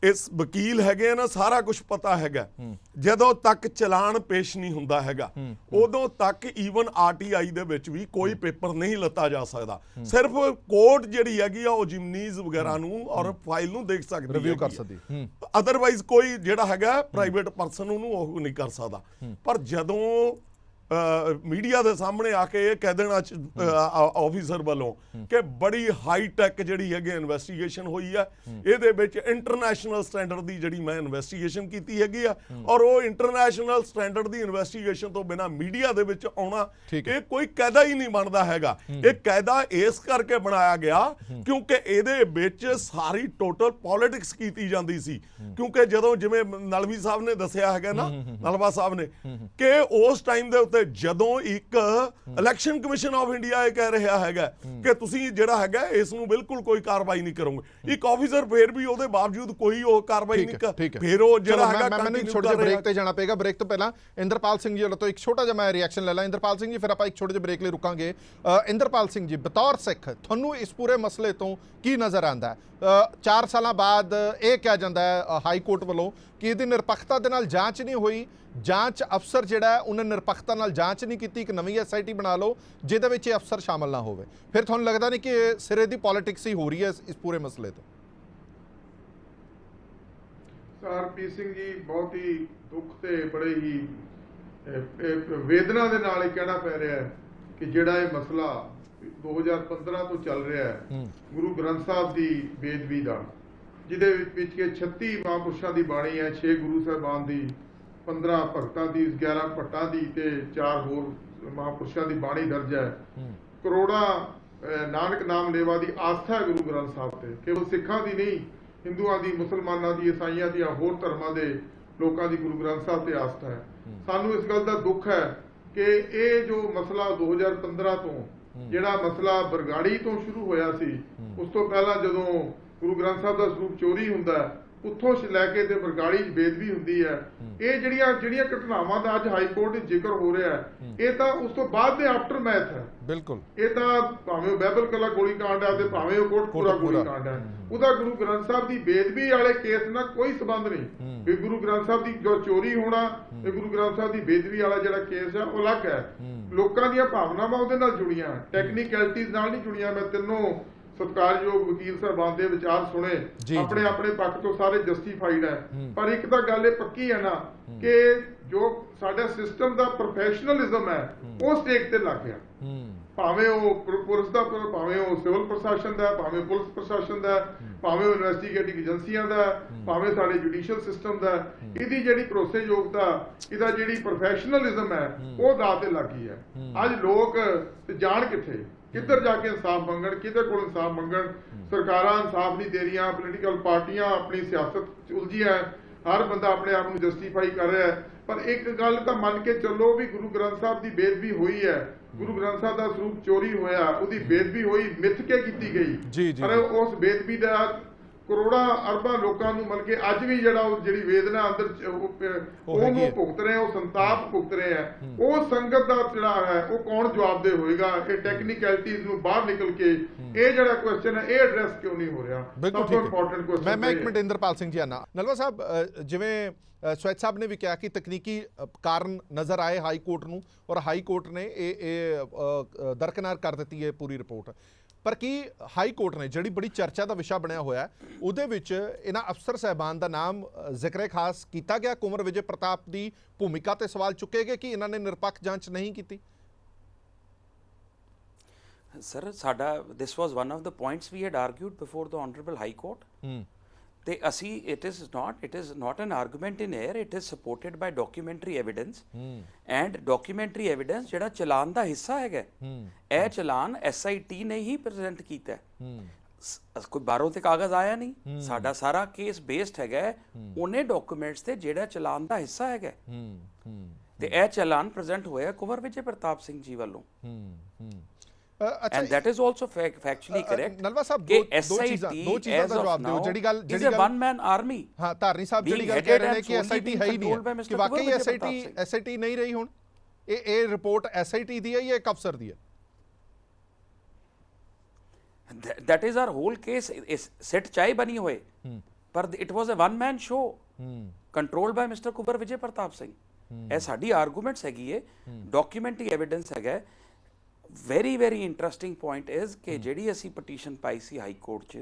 ਇਸ ਵਕੀਲ ਹੈਗੇ ਨਾ, ਸਾਰਾ ਕੁਝ ਪਤਾ ਹੈਗਾ। ਜਦੋਂ ਤੱਕ ਚਲਾਨ ਪੇਸ਼ ਨਹੀਂ ਹੁੰਦਾ ਹੈਗਾ ਉਦੋਂ ਤੱਕ ਈਵਨ ਆਰਟੀਆਈ ਦੇ ਵਿੱਚ ਵੀ ਕੋਈ ਪੇਪਰ ਨਹੀਂ ਲੱਤਾ ਜਾ ਸਕਦਾ। ਸਿਰਫ ਕੋਰਟ ਜਿਹੜੀ ਹੈਗੀ ਆ ਉਹ ਜਿਮਨੀਜ਼ ਵਗੈਰਾ ਨੂੰ ਔਰ ਫਾਈਲ ਨੂੰ ਦੇਖ ਸਕਦੀ, ਰਿਵਿਊ ਕਰ ਸਕਦੀ। ਅਦਰਵਾਈਜ਼ ਕੋਈ ਜਿਹੜਾ ਹੈਗਾ ਪ੍ਰਾਈਵੇਟ ਪਰਸਨ ਉਹਨੂੰ ਉਹ ਨਹੀਂ ਕਰ ਸਕਦਾ। ਪਰ ਜਦੋਂ ਮੀਡੀਆ ਦੇ ਸਾਹਮਣੇ ਆ ਕੇ ਇਹ ਕਹਿ ਦੇਣਾ ਆਫੀਸਰ ਵੱਲੋਂ ਕਿ ਬੜੀ ਹਾਈ ਟੈਕ ਜਿਹੜੀ ਹੈਗੀ ਇਨਵੈਸਟੀਗੇਸ਼ਨ ਹੋਈ ਹੈ, ਇਹਦੇ ਵਿੱਚ ਇੰਟਰਨੈਸ਼ਨਲ ਸਟੈਂਡਰਡ ਦੀ ਜਿਹੜੀ ਮੈਂ ਇਨਵੈਸਟੀਗੇਸ਼ਨ ਕੀਤੀ ਹੈਗੀ ਆ, ਔਰ ਉਹ ਇੰਟਰਨੈਸ਼ਨਲ ਸਟੈਂਡਰਡ ਦੀ ਇਨਵੈਸਟੀਗੇਸ਼ਨ ਤੋਂ ਬਿਨਾਂ ਮੀਡੀਆ ਦੇ ਵਿੱਚ ਆਉਣਾ ਇਹ ਕੋਈ ਕਾਇਦਾ ਹੀ ਨਹੀਂ ਬਣਦਾ ਹੈਗਾ। ਇਹ ਕਾਇਦਾ ਇਸ ਕਰਕੇ ਬਣਾਇਆ ਗਿਆ ਕਿਉਂਕਿ ਇਹਦੇ ਵਿੱਚ ਸਾਰੀ ਟੋਟਲ ਪੋਲਿਟਿਕਸ ਕੀਤੀ ਜਾਂਦੀ ਸੀ। ਕਿਉਂਕਿ ਜਦੋਂ ਜਿਵੇਂ ਨਲਵੀ ਸਾਹਿਬ ਨੇ ਦੱਸਿਆ ਹੈਗਾ ਨਾ, ਨਲਵਾ ਸਾਹਿਬ ਨੇ, ਕਿ ਉਸ ਟਾਈਮ ਦੇ ਉੱਤੇ ਜਦੋਂ ਇੱਕ ਇਲੈਕਸ਼ਨ ਕਮਿਸ਼ਨ ਆਫ ਇੰਡੀਆ ਇਹ ਕਹਿ ਰਿਹਾ ਹੈਗਾ ਕਿ ਤੁਸੀਂ ਜਿਹੜਾ ਹੈਗਾ ਇਸ ਨੂੰ ਬਿਲਕੁਲ ਕੋਈ ਕਾਰਵਾਈ ਨਹੀਂ ਕਰੋਗੇ, ਇੱਕ ਆਫੀਸਰ ਫੇਰ ਵੀ ਉਹਦੇ ਬਾਵਜੂਦ ਕੋਈ ਉਹ ਕਾਰਵਾਈ ਨਹੀਂ ਕਰ, ਫਿਰ ਉਹ ਜਿਹੜਾ ਹੈਗਾ ਮੈਨੂੰ ਇੱਕ ਛੋਟੇ ਜਿਹੇ ਬ੍ਰੇਕ ਤੇ ਜਾਣਾ ਪਏਗਾ। ਬ੍ਰੇਕ ਤੋਂ ਪਹਿਲਾਂ ਇੰਦਰਪਾਲ ਸਿੰਘ ਜੀ ਤੋਂ ਇੱਕ ਛੋਟਾ ਜਿਹਾ ਮੈਂ ਰਿਐਕਸ਼ਨ ਲੈ ਲਾਂ। ਇੰਦਰਪਾਲ ਸਿੰਘ ਜੀ, ਫਿਰ ਆਪਾਂ ਇੱਕ ਛੋਟੇ ਜਿਹੇ ਬ੍ਰੇਕ ਲਈ ਰੁਕਾਂਗੇ। ਇੰਦਰਪਾਲ ਸਿੰਘ ਜੀ, ਬਤੌਰ ਸਿੱਖ ਤੁਹਾਨੂੰ ਇਸ ਪੂਰੇ ਮਸਲੇ ਤੋਂ ਕੀ ਨਜ਼ਰ ਆਉਂਦਾ ਹੈ? 4 ਸਾਲਾਂ ਬਾਅਦ ਇਹ ਕਿਹਾ ਜਾਂਦਾ ਹੈ ਹਾਈ ਕੋਰਟ ਵੱਲੋਂ ਕਿ ਇਹਦੀ ਨਿਰਪੱਖਤਾ ਦੇ ਨਾਲ ਜਾਂਚ ਨਹੀਂ ਹੋਈ, ਜਾਂਚ ਅਫਸਰ ਜਿਹੜਾ ਹੈ ਉਹਨੇ ਨਿਰਪੱਖਤਾ ਨਾਲ ਜਾਂਚ ਨਹੀਂ ਕੀਤੀ, ਇੱਕ ਨਵੀਂ ਐਸਆਈਟੀ ਬਣਾ ਲਓ ਜਿਹਦੇ ਵਿੱਚ ਇਹ ਅਫਸਰ ਸ਼ਾਮਲ ਨਾ ਹੋਵੇ। ਫਿਰ ਤੁਹਾਨੂੰ ਲੱਗਦਾ ਨਹੀਂ ਕਿ ਸਿਰੇ ਦੀ ਪੋਲਿਟਿਕਸ ਹੀ ਹੋ ਰਹੀ ਹੈ ਇਸ ਪੂਰੇ ਮਸਲੇ ਤੋਂ? ਹਰਪ੍ਰੀਤ ਸਿੰਘ ਜੀ, ਬਹੁਤ ਹੀ ਦੁੱਖ ਤੇ ਬੜੇ ਹੀ ਵੇਦਨਾ ਦੇ ਨਾਲ ਇਹ ਕਹਿਣਾ ਪੈ ਰਿਹਾ ਹੈ ਕਿ ਜਿਹੜਾ ਇਹ ਮਸਲਾ 2015 ਤੋਂ ਚੱਲ ਰਿਹਾ ਹੈ ਗੁਰੂ ਗ੍ਰੰਥ ਸਾਹਿਬ ਦੀ ਬੇਅਦਬੀ ਦਾ, ਜਿਹਦੇ ਵਿੱਚ ਕਿ 36 ਮਹਾਂਪੁਰਸ਼ਾਂ ਦੀ ਬਾਣੀ ਹੈ, 6 ਗੁਰੂ ਸਾਹਿਬਾਨ ਦੀ, 15 ਭਗਤਾਂ ਦੀ, 11 ਭੱਟਾਂ ਦੀ ਤੇ 4 ਹੋਰ ਮਹਾਂਪੁਰਸ਼ਾਂ ਦੀ ਬਾਣੀ ਦਰਜ ਹੈ। ਕਰੋੜਾਂ ਨਾਨਕ ਨਾਮ ਲੇਵਾ ਦੀ ਆਸਥਾ ਹੈ ਗੁਰੂ ਗ੍ਰੰਥ ਸਾਹਿਬ ਤੇ, ਕੇਵਲ ਸਿੱਖਾਂ ਦੀ ਨਹੀਂ, ਹਿੰਦੂਆਂ ਦੀ, ਮੁਸਲਮਾਨਾਂ ਦੀ, ਈਸਾਈਆਂ ਦੀਆਂ, ਹੋਰ ਧਰਮਾਂ ਦੇ ਲੋਕਾਂ ਦੀ ਗੁਰੂ ਗ੍ਰੰਥ ਸਾਹਿਬ ਤੇ ਆਸਥਾ ਹੈ। ਸਾਨੂੰ ਇਸ ਗੱਲ ਦਾ ਦੁੱਖ ਹੈ ਕਿ ਇਹ ਜੋ ਮਸਲਾ 2015 ਤੋਂ ਜਿਹੜਾ ਮਸਲਾ ਬਰਗਾੜੀ ਤੋਂ ਸ਼ੁਰੂ ਹੋਇਆ ਸੀ, ਉਸ ਤੋਂ ਪਹਿਲਾਂ ਜਦੋਂ ਗੁਰੂ ਗ੍ਰੰਥ ਸਾਹਿਬ ਦਾ ਸਰੂਪ ਚੋਰੀ ਹੁੰਦਾ ਹੈ, ਉੱਥੋਂ ਲੈ ਕੇ ਤੇ ਬਰਗਾੜੀ 'ਚ ਬੇਅਦਬੀ ਹੁੰਦੀ ਹੈ, ਇਹ ਜਿਹੜੀਆਂ ਘਟਨਾਵਾਂ ਦਾ ਅੱਜ ਹਾਈ ਕੋਰਟ ਵਿੱਚ ਜ਼ਿਕਰ ਹੋ ਰਿਹਾ ਹੈ, ਇਹ ਤਾਂ ਉਸ ਤੋਂ ਬਾਅਦ ਦੇ ਆਫਟਰ ਮੈਥ ਹੈ। ਬਿਲਕੁਲ, ਇਹ ਤਾਂ ਭਾਵੇਂ ਉਹ ਬਹਿਬਲ ਕਲਾ ਗੋਲੀ ਕਾਂਡ ਹੈ ਤੇ ਭਾਵੇਂ ਉਹ ਕੋਟਕਪੂਰਾ ਗੋਲੀ ਕਾਂਡ ਹੈ, ਉਹਦਾ ਗੁਰੂ ਗ੍ਰੰਥ ਸਾਹਿਬ ਦੀ ਬੇਅਦਬੀ ਵਾਲੇ ਕੇਸ ਨਾਲ ਕੋਈ ਸੰਬੰਧ ਨਹੀਂ। ਵੀ ਗੁਰੂ ਗ੍ਰੰਥ ਸਾਹਿਬ ਦੀ ਜੋ ਚੋਰੀ ਹੋਣਾ ਤੇ ਗੁਰੂ ਗ੍ਰੰਥ ਸਾਹਿਬ ਦੀ ਬੇਅਦਬੀ ਵਾਲਾ ਜਿਹੜਾ ਕੇਸ ਹੈ ਉਹ ਅਲੱਗ ਹੈ। ਲੋਕਾਂ ਦੀਆਂ ਭਾਵਨਾਵਾਂ ਉਹਦੇ ਨਾਲ ਜੁੜੀਆਂ, ਟੈਕਨੀਕੈਲਿਟੀਜ਼ ਨਾਲ ਨਹੀਂ ਜੁੜੀਆਂ। ਮੈਂ ਤਿੰਨੋਂ ਸਤਿਕਾਰਯੋਗ ਵਕੀਲ ਸਾਹਿਬਾਨ ਦੇ ਵਿਚਾਰ ਸੁਣੇ, ਆਪਣੇ ਆਪਣੇ ਪੱਖ ਤੋਂ ਸਾਰੇ ਜਸਟੀਫਾਈਡ ਹੈ, ਪਰ ਇੱਕ ਤਾਂ ਗੱਲ ਇਹ ਪੱਕੀ ਹੈ ਨਾ ਕਿ ਜੋ ਸਾਡਾ ਸਿਸਟਮ ਦਾ ਪ੍ਰੋਫੈਸ਼ਨਲਿਜ਼ਮ ਹੈ ਉਹ ਸਟੇਕ ਤੇ ਲੱਗ ਗਿਆ। ਭਾਵੇਂ ਉਹ ਪੁਲਿਸ ਦਾ, ਭਾਵੇਂ ਉਹ ਸਿਵਲ ਪ੍ਰਸ਼ਾਸਨ ਦਾ, ਭਾਵੇਂ ਪੁਲਿਸ ਪ੍ਰਸ਼ਾਸਨ ਦਾ, ਭਾਵੇਂ ਉਹ ਇਨਵੈਸਟੀਗੇਟਿਵ ਏਜੰਸੀਆਂ ਦਾ, ਭਾਵੇਂ ਸਾਡੇ ਜੁਡੀਸ਼ੀਅਲ ਸਿਸਟਮ ਦਾ, ਇਹਦੀ ਜਿਹੜੀ ਭਰੋਸੇਯੋਗਤਾ, ਇਹਦਾ ਜਿਹੜੀ ਪ੍ਰੋਫੈਸ਼ਨਲਿਜ਼ਮ ਹੈ ਉਹ ਦਾਅ ਤੇ ਲੱਗ ਗਈ ਹੈ। ਅੱਜ ਲੋਕ ਜਾਣ ਕਿੱਥੇ, ਕਿੱਧਰ ਜਾ ਕੇ ਇਨਸਾਫ ਮੰਗਣ, ਕਿਹਦੇ ਕੋਲ ਇਨਸਾਫ ਮੰਗਣ? ਸਰਕਾਰਾਂ ਇਨਸਾਫ ਨਹੀਂ ਦੇ ਰਹੀਆਂ, ਪੋਲੀਟੀਕਲ ਪਾਰਟੀਆਂ ਆਪਣੀ ਸਿਆਸਤ 'ਚ ਉਲਝੀਆਂ, ਹਰ ਬੰਦਾ ਆਪਣੇ ਆਪ ਨੂੰ ਜਸਟੀਫਾਈ ਕਰ ਰਿਹਾ ਹੈ। ਪਰ ਇੱਕ ਗੱਲ ਤਾਂ ਮੰਨ ਕੇ ਚੱਲੋ ਵੀ ਗੁਰੂ ਗ੍ਰੰਥ ਸਾਹਿਬ ਦੀ ਬੇਅਦਬੀ ਹੋਈ ਹੈ, ਗੁਰੂ ਗ੍ਰੰਥ ਸਾਹਿਬ ਦਾ ਸਰੂਪ ਚੋਰੀ ਹੋਇਆ, ਉਹਦੀ ਬੇਅਦਬੀ ਹੋਈ, ਮਿੱਥ ਕੇ ਕੀਤੀ ਗਈ, ਪਰ ਉਸ ਬੇਅਦਬੀ ਦਾ ਕਰੋੜਾਂ ਅਰਬਾਂ ਲੋਕਾਂ ਨੂੰ ਮਿਲ ਕੇ ਅੱਜ ਵੀ ਜਿਹੜਾ ਉਹ ਜਿਹੜੀ ਵੇਦਨਾ ਅੰਦਰ ਉਹਨੂੰ ਭੁਗਤ ਰਹੇ, ਉਹ ਸੰਤਾਪ ਭੁਗਤ ਰਹੇ ਆ, ਉਹ ਸੰਗਤ ਦਾ ਜਿਹੜਾ ਹੈ ਉਹ ਕੌਣ ਜਵਾਬਦੇਹ ਹੋਏਗਾ? ਇਹ ਟੈਕਨੀਕੈਲਿਟੀਜ਼ ਨੂੰ ਬਾਹਰ ਨਿਕਲ ਕੇ ਇਹ ਜਿਹੜਾ ਕੁਐਸਚਨ ਹੈ ਇਹ ਐਡਰੈਸ ਕਿਉਂ ਨਹੀਂ ਹੋ ਰਿਹਾ? ਬਿਲਕੁਲ ਸਭ ਤੋਂ ਇੰਪੋਰਟੈਂਟ ਕੁਐਸਚਨ ਮੈਂ ਇੱਕ ਮਿੰਟ ਇੰਦਰਪਾਲ ਸਿੰਘ ਜੀ ਆਨਾ। ਨਲਵਾ ਸਾਹਿਬ, ਜਿਵੇਂ ਸਵੈਚ ਸਾਹਿਬ ਨੇ ਵੀ ਕਿਹਾ ਕਿ ਤਕਨੀਕੀ ਕਾਰਨ ਨਜ਼ਰ ਆਏ ਹਾਈ ਕੋਰਟ ਨੂੰ, ਔਰ ਹਾਈ ਕੋਰਟ ਨੇ ਇਹ ਦਰਕਨਾਰ ਕਰ ਦਿੱਤੀ ਹੈ ਪੂਰੀ ਰਿਪੋਰਟ। ਪਰ ਕੀ ਹਾਈ ਕੋਰਟ ਨੇ ਜਿਹੜੀ ਬੜੀ ਚਰਚਾ ਦਾ ਵਿਸ਼ਾ ਬਣਿਆ ਹੋਇਆ ਉਹਦੇ ਵਿੱਚ ਇਹਨਾਂ ਅਫਸਰ ਸਾਹਿਬਾਨ ਦਾ ਨਾਮ ਜ਼ਿਕਰੇ ਖਾਸ ਕੀਤਾ ਗਿਆ? ਕੁੰਵਰ ਵਿਜੇ ਪ੍ਰਤਾਪ ਦੀ ਭੂਮਿਕਾ ਤੇ ਸਵਾਲ ਚੁੱਕੇ ਗਏ ਕਿ ਇਹਨਾਂ ਨੇ ਨਿਰਪੱਖ ਜਾਂਚ ਨਹੀਂ ਕੀਤੀ? ਸਰ ਸਾਡਾ this was one of the points we had argued before the honourable high court ਤੇ ਅਸੀਂ it is not an argument in air, it is supported by documentary evidence and documentary evidence ਜਿਹੜਾ ਚਲਾਨ ਦਾ ਹਿੱਸਾ ਹੈਗਾ, ਇਹ ਚਲਾਨ SIT ਨੇ ਹੀ present ਕੀਤਾ ਹੈ। ਕੋਈ ਬਾਹਰੋਂ ਤੇ ਕਾਗਜ਼ ਆਇਆ ਨਹੀਂ, ਸਾਡਾ ਸਾਰਾ ਕੇਸ ਬੇਸਡ ਹੈਗਾ ਉਹਨੇ ਡਾਕੂਮੈਂਟਸ ਤੇ ਜਿਹੜਾ ਚਲਾਨ ਦਾ ਹਿੱਸਾ ਹੈਗਾ, ਤੇ ਇਹ ਚਲਾਨ ਪ੍ਰੈਜ਼ੈਂਟ ਹੋਇਆ ਕੁੰਵਰ ਵਿਜੇ ਪ੍ਰਤਾਪ ਸਿੰਘ ਜੀ ਵੱਲੋਂ। And that is also factually correct. Nalwa ਸਾਹਿਬ, ਕਿ ਦੋ ਚੀਜ਼ਾਂ ਦਾ ਜਵਾਬ ਦਿਓ। ਜਿਹੜੀ ਗੱਲ one man army, ਹਾਂ, ਧਾਰਨੀ ਸਾਹਿਬ ਜਿਹੜੀ ਗੱਲ ਕਹਿ ਰਹੇ ਨੇ ਕਿ SIT ਹੈ ਹੀ ਨਹੀਂ, ਕਿ ਵਾਕਈ SIT ਨਹੀਂ ਰਹੀ ਹੁਣ? ਇਹ ਰਿਪੋਰਟ SIT ਦੀ ਹੈ ਜਾਂ ਇੱਕ ਅਫਸਰ ਦੀ ਹੈ? that is our whole case. ਸਿਟ ਚਾਹੇ ਬਣੀ ਹੋਏ ਪਰ it was a one man show controlled by Mr. Kunwar Vijay Pratap Singh. ਇਹ ਸਾਡੀ ਆਰਗੂਮੈਂਟਸ ਹੈਗੀ ਹੈ, ਡਾਕੂਮੈਂਟਰੀ ਐਵੀਡੈਂਸ ਹੈਗਾ। Very very interesting point is ਕਿ ਜਿਹੜੀ ਅਸੀਂ ਪਟੀਸ਼ਨ ਪਾਈ ਸੀ ਹਾਈ ਕੋਰਟ 'ਚ,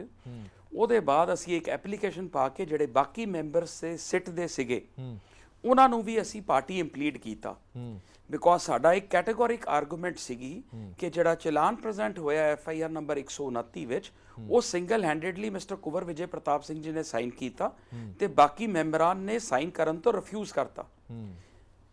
ਉਹਦੇ ਬਾਅਦ ਅਸੀਂ ਇੱਕ ਐਪਲੀਕੇਸ਼ਨ ਪਾ ਕੇ ਜਿਹੜੇ ਬਾਕੀ ਮੈਂਬਰਸ ਸਿਟ ਦੇ ਸੀਗੇ ਉਹਨਾਂ ਨੂੰ ਵੀ ਅਸੀਂ ਪਾਰਟੀ ਇੰਪਲੀਡ ਕੀਤਾ, ਬਿਕੋਜ਼ ਸਾਡਾ ਇੱਕ ਕੈਟੇਗੋਰਿਕ ਆਰਗੂਮੈਂਟ ਸੀਗੀ ਕਿ ਜਿਹੜਾ ਚਲਾਨ ਪ੍ਰੈਜ਼ੈਂਟ ਹੋਇਆ FIR ਨੰਬਰ 129 ਵਿੱਚ ਉਹ ਸਿੰਗਲ ਹੈਂਡਡਲੀ ਮਿਸਟਰ ਕੁੰਵਰ ਵਿਜੇ ਪ੍ਰਤਾਪ ਸਿੰਘ ਜੀ ਨੇ ਸਾਈਨ ਕੀਤਾ ਤੇ ਬਾਕੀ ਮੈਂਬਰਾਂ ਨੇ ਸਾਈਨ ਕਰਨ ਤੋਂ ਰਿਫਿਊਜ਼ ਕਰਤਾ।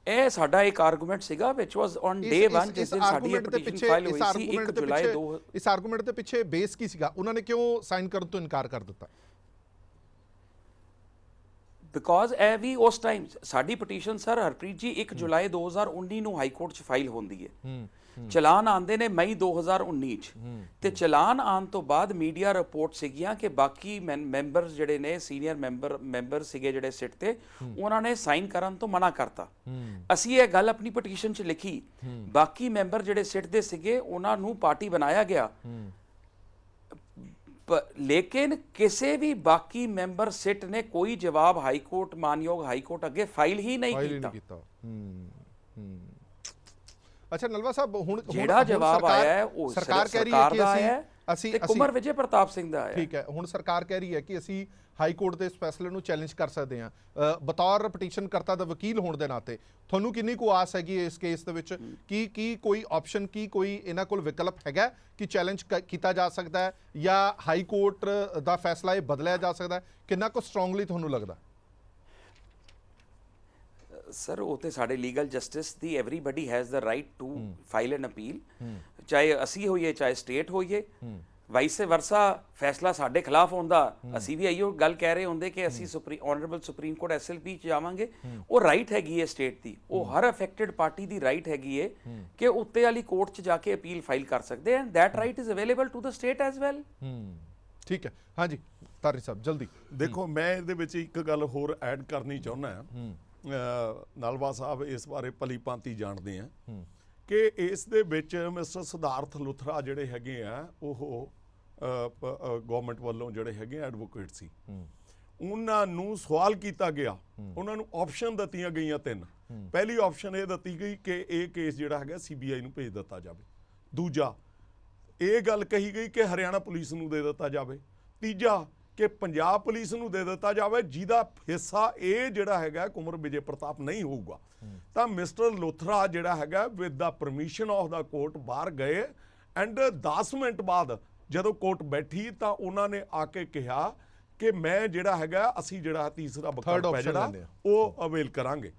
ਇਹ ਸਾਡਾ ਇੱਕ ਆਰਗੂਮੈਂਟ ਸੀਗਾ which was on day 1 ਜਿਸ ਦਿਨ ਸਾਡੀ ਪਟੀਸ਼ਨ ਫਾਈਲ ਹੋਈ ਸੀ 1 ਜੁਲਾਈ 2। ਇਸ ਆਰਗੂਮੈਂਟ ਦੇ ਪਿੱਛੇ ਬੇਸ ਕੀ ਸੀਗਾ? ਉਹਨਾਂ ਨੇ ਕਿਉਂ ਸਾਈਨ ਕਰਨ ਤੋਂ ਇਨਕਾਰ ਕਰ ਦਿੱਤਾ? ਬਿਕੋਜ਼ ਇਹ ਵੀ ਉਸ ਟਾਈਮ ਸਾਡੀ ਪਟੀਸ਼ਨ ਸਰ ਹਰਪ੍ਰੀਤ ਜੀ 1 ਜੁਲਾਈ 2019 ਨੂੰ ਹਾਈ ਕੋਰਟ 'ਚ ਫਾਈਲ ਹੁੰਦੀ ਹੈ, ਚਲਾਨ ਆਉਂਦੇ ਨੇ ਮਈ 2019 'ਚ, ਤੇ ਚਲਾਨ ਆਉਣ ਤੋਂ ਬਾਅਦ ਮੀਡੀਆ ਰਿਪੋਰਟ ਸੀਗੀਆਂ ਕਿ ਬਾਕੀ ਮੈਂਬਰਸ ਜਿਹੜੇ ਨੇ ਸੀਨੀਅਰ ਮੈਂਬਰ ਸੀਗੇ ਜਿਹੜੇ ਸਿਟ ਤੇ, ਉਹਨਾਂ ਨੇ ਸਾਈਨ ਕਰਨ ਤੋਂ ਮਨਾ ਕਰਤਾ। ਅਸੀਂ ਇਹ ਗੱਲ ਆਪਣੀ ਪਟੀਸ਼ਨ 'ਚ ਲਿਖੀ, ਬਾਕੀ ਮੈਂਬਰ ਜਿਹੜੇ ਸਿਟ ਦੇ ਸੀਗੇ ਉਹਨਾਂ ਨੂੰ ਪਾਰਟੀ ਬਣਾਇਆ ਗਿਆ, ਲੇਕਿਨ ਕਿਸੇ ਵੀ ਬਾਕੀ ਮੈਂਬਰ ਸਿਟ ਨੇ ਕੋਈ ਜਵਾਬ ਹਾਈ ਕੋਰਟ, ਮਾਨਯੋਗ ਹਾਈ ਕੋਰਟ ਅੱਗੇ ਫਾਈਲ ਹੀ ਨਹੀਂ ਕੀਤਾ। ਅੱਛਾ ਨਲਵਾ ਸਾਹਿਬ, ਹੁਣ ਜਿਹੜਾ ਜਵਾਬ ਆਇਆ ਹੈ ਉਹ ਸਰਕਾਰ ਕਹਿ ਰਹੀ ਹੈ ਕਿ ਅਸੀਂ ਕੁੰਵਰ ਵਿਜੇ ਪ੍ਰਤਾਪ ਸਿੰਘ ਦਾ ਆਇਆ। ਠੀਕ ਹੈ, ਹੁਣ ਸਰਕਾਰ ਕਹਿ ਰਹੀ ਹੈ ਕਿ ਅਸੀਂ ਹਾਈ ਕੋਰਟ ਦੇ ਇਸ ਫੈਸਲੇ ਨੂੰ ਚੈਲੰਜ ਕਰ ਸਕਦੇ ਹਾਂ। ਬਤੌਰ ਪਟੀਸ਼ਨ ਕਰਤਾ ਦਾ ਵਕੀਲ ਹੋਣ ਦੇ ਨਾਤੇ ਤੁਹਾਨੂੰ ਕਿੰਨੀ ਕੁ ਆਸ ਹੈਗੀ ਇਸ ਕੇਸ ਦੇ ਵਿੱਚ? ਕੀ ਕੋਈ ਆਪਸ਼ਨ, ਕੀ ਕੋਈ ਇਹਨਾਂ ਕੋਲ ਵਿਕਲਪ ਹੈਗਾ ਕਿ ਚੈਲੰਜ ਕੀਤਾ ਜਾ ਸਕਦਾ ਹੈ ਜਾਂ ਹਾਈ ਕੋਰਟ ਦਾ ਫੈਸਲਾ ਇਹ ਬਦਲਿਆ ਜਾ ਸਕਦਾ ਹੈ? ਕਿੰਨਾ ਕੁ ਸਟਰੋਂਗਲੀ ਤੁਹਾਨੂੰ ਲੱਗਦਾ? ਸਰ ਉਹ ਤੇ ਸਾਡੇ ਲੀਗਲ ਜਸਟਿਸ ਦੀ everybody has the right to file an appeal, ਚਾਹੇ ਅਸੀਂ ਹੋਈਏ ਚਾਹੇ ਸਟੇਟ ਹੋਈਏ, ਵਾਈਸੇ ਵਰਸਾ ਫੈਸਲਾ ਸਾਡੇ ਖਿਲਾਫ ਹੁੰਦਾ ਅਸੀਂ ਵੀ ਇਹੋ ਗੱਲ ਕਹਿ ਰਹੇ ਹੁੰਦੇ ਕਿ ਅਸੀਂ ਆਨਰੇਬਲ ਸੁਪਰੀਮ ਕੋਰਟ SLP 'ਚ ਜਾਵਾਂਗੇ। ਉਹ ਰਾਈਟ ਹੈਗੀ ਹੈ ਸਟੇਟ ਦੀ, ਉਹ ਹਰ ਅਫੈਕਟਡ ਪਾਰਟੀ ਦੀ ਰਾਈਟ ਹੈਗੀ ਹੈ ਕਿ ਉੱਤੇ ਵਾਲੀ ਕੋਰਟ 'ਚ ਜਾ ਕੇ ਅਪੀਲ ਫਾਈਲ ਕਰ ਸਕਦੇ and that right is available to the state as well. ਠੀਕ ਹੈ, ਹਾਂਜੀ ਤਾਰੀ ਸਾਹਿਬ ਜਲਦੀ। ਦੇਖੋ, ਮੈਂ ਇਹਦੇ ਵਿੱਚ ਇੱਕ ਗੱਲ ਹੋਰ ਐਡ ਕਰਨੀ ਚਾਹੁੰਦਾ ਹਾਂ। ਨਲਵਾ ਸਾਹਿਬ ਇਸ ਬਾਰੇ ਭਲੀ ਭਾਂਤੀ ਜਾਣਦੇ ਆ ਕਿ ਇਸ ਦੇ ਵਿੱਚ ਮਿਸਟਰ ਸਿਧਾਰਥ ਲੁਥਰਾ ਜਿਹੜੇ ਹੈਗੇ ਆ ਉਹ ਗਵਰਨਮੈਂਟ ਵੱਲੋਂ ਜਿਹੜੇ ਹੈਗੇ ਐਡਵੋਕੇਟ ਸੀ, ਉਹਨਾਂ ਨੂੰ ਸਵਾਲ ਕੀਤਾ ਗਿਆ, ਉਹਨਾਂ ਨੂੰ ਆਪਸ਼ਨ ਦਿੱਤੀਆਂ ਗਈਆਂ 3। ਪਹਿਲੀ ਆਪਸ਼ਨ ਇਹ ਦਿੱਤੀ ਗਈ ਕਿ ਇਹ ਕੇਸ ਜਿਹੜਾ ਹੈਗਾ CBI ਨੂੰ ਭੇਜ ਦਿੱਤਾ ਜਾਵੇ। ਦੂਜਾ, ਇਹ ਗੱਲ ਕਹੀ ਗਈ ਕਿ ਹਰਿਆਣਾ ਪੁਲਿਸ ਨੂੰ ਦੇ ਦਿੱਤਾ ਜਾਵੇ। ਤੀਜਾ, ਕਿ ਪੰਜਾਬ ਪੁਲਿਸ ਨੂੰ ਦੇ ਦਿੱਤਾ ਜਾਵੇ ਜਿਹਦਾ ਹਿੱਸਾ ਇਹ ਜਿਹੜਾ ਹੈਗਾ ਕੁੰਵਰ ਵਿਜੇ ਪ੍ਰਤਾਪ ਨਹੀਂ ਹੋਊਗਾ। ਤਾਂ ਮਿਸਟਰ ਲੁਥਰਾ ਜਿਹੜਾ ਹੈਗਾ with the permission of the court ਬਾਹਰ ਗਏ ਐਂਡ 10 ਮਿੰਟ ਬਾਅਦ ਜਦੋਂ ਕੋਰਟ ਬੈਠੀ ਤਾਂ ਉਹਨਾਂ ਨੇ ਆ ਕੇ ਕਿਹਾ ਕਿ ਮੈਂ ਜਿਹੜਾ ਹੈਗਾ ਅਸੀਂ ਜਿਹੜਾ ਤੀਸਰਾ ਵਿਕਲਪ ਹੈ ਜਿਹੜਾ ਉਹ ਅਵੇਲ ਕਰਾਂਗੇ।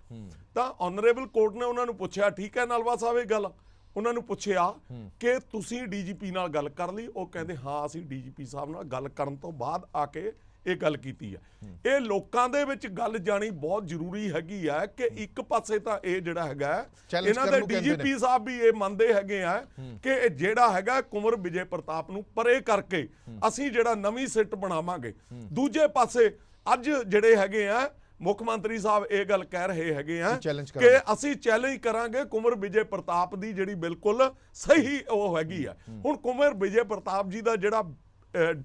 ਤਾਂ ਆਨਰੇਬਲ ਕੋਰਟ ਨੇ ਉਹਨਾਂ ਨੂੰ ਪੁੱਛਿਆ, ਠੀਕ ਹੈ ਨਲਵਾ ਸਾਹਿਬ ਇਹ ਗੱਲ, ਉਹਨਾਂ ਨੂੰ ਪੁੱਛਿਆ ਕਿ ਤੁਸੀਂ DGP ਨਾਲ ਗੱਲ ਕਰ ਲਈ? ਉਹ ਕਹਿੰਦੇ ਹਾਂ ਅਸੀਂ DGP ਸਾਹਿਬ ਨਾਲ ਗੱਲ ਕਰਨ ਤੋਂ ਬਾਅਦ ਆ ਕੇ ਇਹ ਗੱਲ ਕੀਤੀ ਹੈ। ਇਹ ਲੋਕਾਂ ਦੇ ਵਿੱਚ ਗੱਲ ਜਾਣੀ ਬਹੁਤ ਜ਼ਰੂਰੀ ਹੈਗੀ ਆ ਕਿ ਇੱਕ ਪਾਸੇ ਤਾਂ ਇਹ ਜਿਹੜਾ ਹੈਗਾ Challenge ਇਹਨਾਂ ਦੇ ਕਰਨ ਨੂੰ ਕਹਿੰਦੇ ਨੇ। ਡੀਜੀਪੀ ਸਾਹਿਬ ਵੀ ਇਹ ਮੰਨਦੇ ਹੈਗੇ ਆ ਕਿ ਇਹ ਜਿਹੜਾ ਹੈਗਾ ਕੁੰਵਰ ਵਿਜੇ ਪ੍ਰਤਾਪ ਨੂੰ ਪਰੇ ਕਰਕੇ ਅਸੀਂ ਜਿਹੜਾ ਨਵੀਂ ਸਿੱਟ ਬਣਾਵਾਂਗੇ। ਦੂਜੇ ਪਾਸੇ ਅੱਜ ਜਿਹੜੇ ਹੈਗੇ ਆ ਮੁੱਖ ਮੰਤਰੀ ਸਾਹਿਬ ਇਹ ਗੱਲ ਕਹਿ ਰਹੇ ਹੈਗੇ ਆ challenge ਕਿ ਕਰਾਂਗੇ। ਅਸੀਂ ਚੈਲੰਜ ਕਰਾਂਗੇ ਕੁੰਵਰ ਵਿਜੇ ਪ੍ਰਤਾਪ ਦੀ ਜਿਹੜੀ ਬਿਲਕੁਲ ਸਹੀ ਉਹ ਹੈਗੀ ਆ। ਹੁਣ ਕੁੰਵਰ ਵਿਜੇ ਪ੍ਰਤਾਪ ਜੀ ਦਾ ਜਿਹੜਾ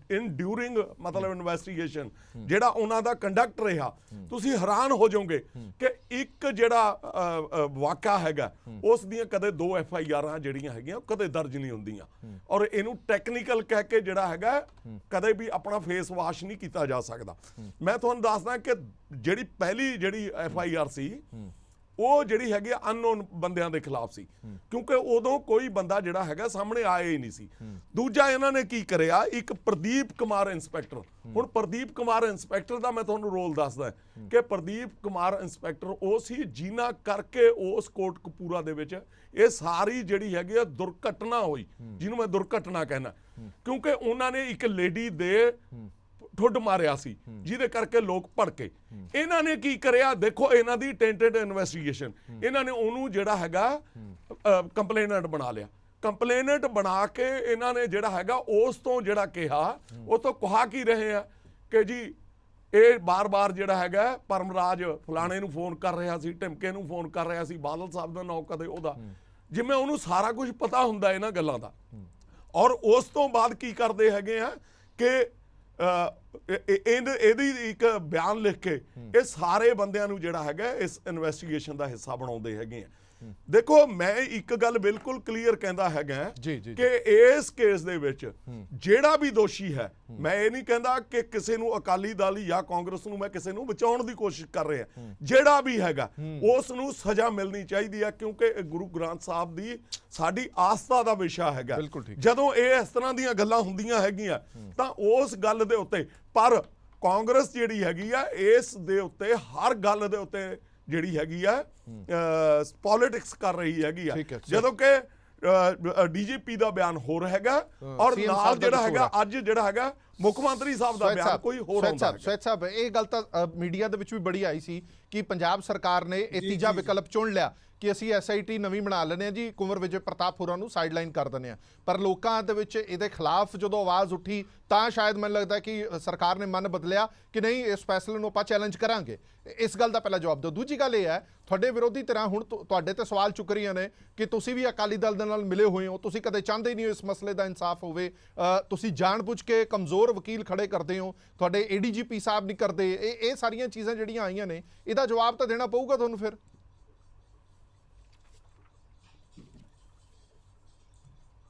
ਇਨ ਡਿਊਰਿੰਗ ਮਤਲਬ ਇਨਵੈਸਟੀਗੇਸ਼ਨ ਜਿਹੜਾ ਉਹਨਾਂ ਦਾ ਕੰਡਕਟ ਰਿਹਾ, ਤੁਸੀਂ ਹੈਰਾਨ ਹੋ ਜਾਓਗੇ ਕਿ ਇੱਕ ਜਿਹੜਾ ਵਾਕਾ ਹੈਗਾ ਉਸ ਦੀਆਂ ਕਦੇ 2 FIRਾਂ ਜਿਹੜੀਆਂ ਹੈਗੀਆਂ ਕਦੇ ਦਰਜ ਨਹੀਂ ਹੁੰਦੀਆਂ, ਔਰ ਇਹਨੂੰ ਟੈਕਨੀਕਲ ਕਹਿ ਕੇ ਜਿਹੜਾ ਹੈਗਾ ਕਦੇ ਵੀ ਆਪਣਾ ਫੇਸ ਵਾਸ਼ ਨਹੀਂ ਕੀਤਾ ਜਾ ਸਕਦਾ। ਮੈਂ ਤੁਹਾਨੂੰ ਦੱਸਦਾ ਕਿ ਜਿਹੜੀ ਪਹਿਲੀ ਜਿਹੜੀ FIR ਸੀ ਉਹ ਜਿਹੜੀ ਹੈਗੀ ਅਨਨੋਨ ਬੰਦਿਆਂ ਦੇ ਖਿਲਾਫ ਸੀ, ਕਿਉਂਕਿ ਉਦੋਂ ਕੋਈ ਬੰਦਾ ਜਿਹੜਾ ਹੈਗਾ ਸਾਹਮਣੇ ਆਇਆ ਹੀ ਨਹੀਂ ਸੀ। ਦੂਜਾ ਇਹਨਾਂ ਨੇ ਕੀ ਕਰਿਆ, ਇੱਕ ਪ੍ਰਦੀਪ ਕੁਮਾਰ ਇੰਸਪੈਕਟਰ। ਹੁਣ ਪ੍ਰਦੀਪ ਕੁਮਾਰ ਇੰਸਪੈਕਟਰ ਦਾ ਮੈਂ ਤੁਹਾਨੂੰ ਰੋਲ ਦੱਸਦਾ ਕਿ ਪ੍ਰਦੀਪ ਕੁਮਾਰ ਇੰਸਪੈਕਟਰ ਉਹ ਸੀ ਜਿਨ੍ਹਾਂ ਕਰਕੇ ਉਸ ਕੋਟਕਪੂਰਾ ਦੇ ਵਿੱਚ ਇਹ ਸਾਰੀ ਜਿਹੜੀ ਹੈਗੀ ਆ ਦੁਰਘਟਨਾ ਹੋਈ, ਜਿਹਨੂੰ ਮੈਂ ਦੁਰਘਟਨਾ ਕਹਿਣਾ, ਕਿਉਂਕਿ ਉਹਨਾਂ ਨੇ ਇੱਕ ਲੇਡੀ ਦੇ ਠੁੱਡ ਮਾਰਿਆ ਸੀ ਜਿਹਦੇ ਕਰਕੇ ਲੋਕ ਭੜਕੇ। ਇਹਨਾਂ ਨੇ ਕੀ ਕਰਿਆ, ਦੇਖੋ ਇਹਨਾਂ ਦੀ ਟੈਂਟਡ ਇਨਵੈਸਟੀਗੇਸ਼ਨ, ਇਹਨਾਂ ਨੇ ਉਹਨੂੰ ਜਿਹੜਾ ਹੈਗਾ ਕੰਪਲੇਨੈਂਟ ਬਣਾ ਲਿਆ। ਕੰਪਲੇਨੈਂਟ ਬਣਾ ਕੇ ਇਹਨਾਂ ਨੇ ਜਿਹੜਾ ਹੈਗਾ ਉਸ ਤੋਂ ਜਿਹੜਾ ਕਿਹਾ, ਉਹ ਤੋਂ ਕਹਾ ਕੀ ਰਹੇ ਆ ਕਿ ਜੀ ਇਹ ਬਾਰ-ਬਾਰ ਜਿਹੜਾ ਹੈਗਾ ਪਰਮਰਾਜ ਫਲਾਣੇ ਨੂੰ ਫੋਨ ਕਰ ਰਿਹਾ ਸੀ, ਢਿਮਕੇ ਨੂੰ ਫੋਨ ਕਰ ਰਿਹਾ ਸੀ, ਬਾਦਲ ਸਾਹਿਬ ਦਾ ਨਾਂ ਕਦੇ ਉਹਦਾ, ਜਿਵੇਂ ਉਹਨੂੰ ਸਾਰਾ ਕੁਝ ਪਤਾ ਹੁੰਦਾ ਇਹਨਾਂ ਗੱਲਾਂ ਦਾ। ਔਰ ਉਸ ਤੋਂ ਬਾਅਦ ਕੀ ਕਰਦੇ ਹੈਗੇ ਆ ਕਿ ਇਹਦੀ ਇੱਕ ਬਿਆਨ ਲਿਖ ਕੇ ਇਹ ਸਾਰੇ ਬੰਦਿਆਂ ਨੂੰ ਜਿਹੜਾ ਹੈਗਾ ਇਸ ਇਨਵੈਸਟੀਗੇਸ਼ਨ ਦਾ ਹਿੱਸਾ ਬਣਾਉਂਦੇ ਹੈਗੇ ਆ। ਦੇਖੋ ਮੈਂ ਇੱਕ ਗੱਲ ਬਿਲਕੁਲ ਕਲੀਅਰ ਕਹਿੰਦਾ ਹੈਗਾ ਕਿ ਇਸ ਕੇਸ ਦੇ ਵਿੱਚ ਜਿਹੜਾ ਵੀ ਦੋਸ਼ੀ ਹੈ, ਮੈਂ ਇਹ ਨਹੀਂ ਕਹਿੰਦਾ ਕਿ ਕਿਸੇ ਨੂੰ ਅਕਾਲੀ ਦਲ ਜਾਂ ਕਾਂਗਰਸ ਨੂੰ ਮੈਂ ਕਿਸੇ ਨੂੰ ਬਚਾਉਣ ਦੀ ਕੋਸ਼ਿਸ਼ ਕਰ ਰਿਹਾ, ਜਿਹੜਾ ਵੀ ਹੈਗਾ ਉਸ ਨੂੰ ਸਜ਼ਾ ਮਿਲਣੀ ਚਾਹੀਦੀ ਹੈ, ਕਿਉਂਕਿ ਗੁਰੂ ਗ੍ਰੰਥ ਸਾਹਿਬ ਦੀ ਸਾਡੀ ਆਸਥਾ ਦਾ ਵਿਸ਼ਾ ਹੈਗਾ। ਜਦੋਂ ਇਹ ਇਸ ਤਰ੍ਹਾਂ ਦੀਆਂ ਗੱਲਾਂ ਹੁੰਦੀਆਂ ਹੈਗੀਆਂ ਤਾਂ ਉਸ ਗੱਲ ਦੇ ਉੱਤੇ, ਪਰ ਕਾਂਗਰਸ ਜਿਹੜੀ ਹੈਗੀ ਆ ਇਸ ਦੇ ਉੱਤੇ ਹਰ ਗੱਲ ਦੇ ਉੱਤੇ ਜਿਹੜੀ ਹੈਗੀ ਆ ਪੋਲਿਟਿਕਸ ਕਰ ਰਹੀ ਹੈਗੀ ਆ, ਜਦੋਂ ਕਿ ਡੀਜੀਪੀ ਦਾ ਬਿਆਨ ਹੋਰ ਹੈਗਾ ਔਰ ਨਾਲ ਜਿਹੜਾ ਹੈਗਾ ਅੱਜ ਜਿਹੜਾ ਹੈਗਾ ਮੁੱਖ ਮੰਤਰੀ ਸਾਹਿਬ ਦਾ ਬਿਆਨ ਕੋਈ ਹੋਰ ਹੁੰਦਾ। ਸਵੈਤ ਸਾਹਿਬ, ਇਹ ਗੱਲ ਤਾਂ ਮੀਡੀਆ ਦੇ ਵਿੱਚ ਵੀ ਬੜੀ ਆਈ ਸੀ ਕਿ ਪੰਜਾਬ ਸਰਕਾਰ ਨੇ ਇਹ ਤੀਜਾ ਵਿਕਲਪ ਚੁਣ ਲਿਆ ਕਿ ਅਸੀਂ SIT ਨਵੀਂ ਬਣਾ ਲੈਂਦੇ ਹਾਂ ਜੀ, ਕੁੰਵਰ ਵਿਜੇ ਪ੍ਰਤਾਪ ਹੋਰਾਂ ਨੂੰ ਸਾਈਡਲਾਈਨ ਕਰ ਦਿੰਦੇ ਹਾਂ। ਪਰ ਲੋਕਾਂ ਦੇ ਵਿੱਚ ਇਹਦੇ ਖਿਲਾਫ ਜਦੋਂ ਆਵਾਜ਼ ਉੱਠੀ ਤਾਂ ਸ਼ਾਇਦ ਮੈਨੂੰ ਲੱਗਦਾ ਕਿ ਸਰਕਾਰ ਨੇ ਮਨ ਬਦਲਿਆ ਕਿ ਨਹੀਂ, ਇਸ ਫੈਸਲੇ ਨੂੰ ਆਪਾਂ ਚੈਲੰਜ ਕਰਾਂਗੇ। ਇਸ ਗੱਲ ਦਾ ਪਹਿਲਾਂ ਜਵਾਬ ਦਿਓ। ਦੂਜੀ ਗੱਲ ਇਹ ਹੈ, ਤੁਹਾਡੇ ਵਿਰੋਧੀ ਧਿਰਾਂ ਹੁਣ ਤੁਹਾਡੇ ਤੇ ਸਵਾਲ ਚੁੱਕ ਰਹੀਆਂ ਨੇ ਕਿ ਤੁਸੀਂ ਵੀ ਅਕਾਲੀ ਦਲ ਦੇ ਨਾਲ ਮਿਲੇ ਹੋਏ ਹੋ, ਤੁਸੀਂ ਕਦੇ ਚਾਹੁੰਦੇ ਹੀ ਨਹੀਂ ਹੋ ਇਸ ਮਸਲੇ ਦਾ ਇਨਸਾਫ ਹੋਵੇ, ਤੁਸੀਂ ਜਾਣਬੁੱਝ ਕੇ ਕਮਜ਼ੋਰ ਵਕੀਲ ਖੜੇ ਕਰਦੇ ਹੋ, ਤੁਹਾਡੇ ADGP ਸਾਹਿਬ ਨਹੀਂ ਕਰਦੇ। ਇਹ ਸਾਰੀਆਂ ਚੀਜ਼ਾਂ ਜਿਹੜੀਆਂ ਆਈਆਂ ਨੇ, ਇਹਦਾ ਜਵਾਬ ਤਾਂ ਦੇਣਾ ਪਊਗਾ ਤੁਹਾਨੂੰ ਫਿਰ।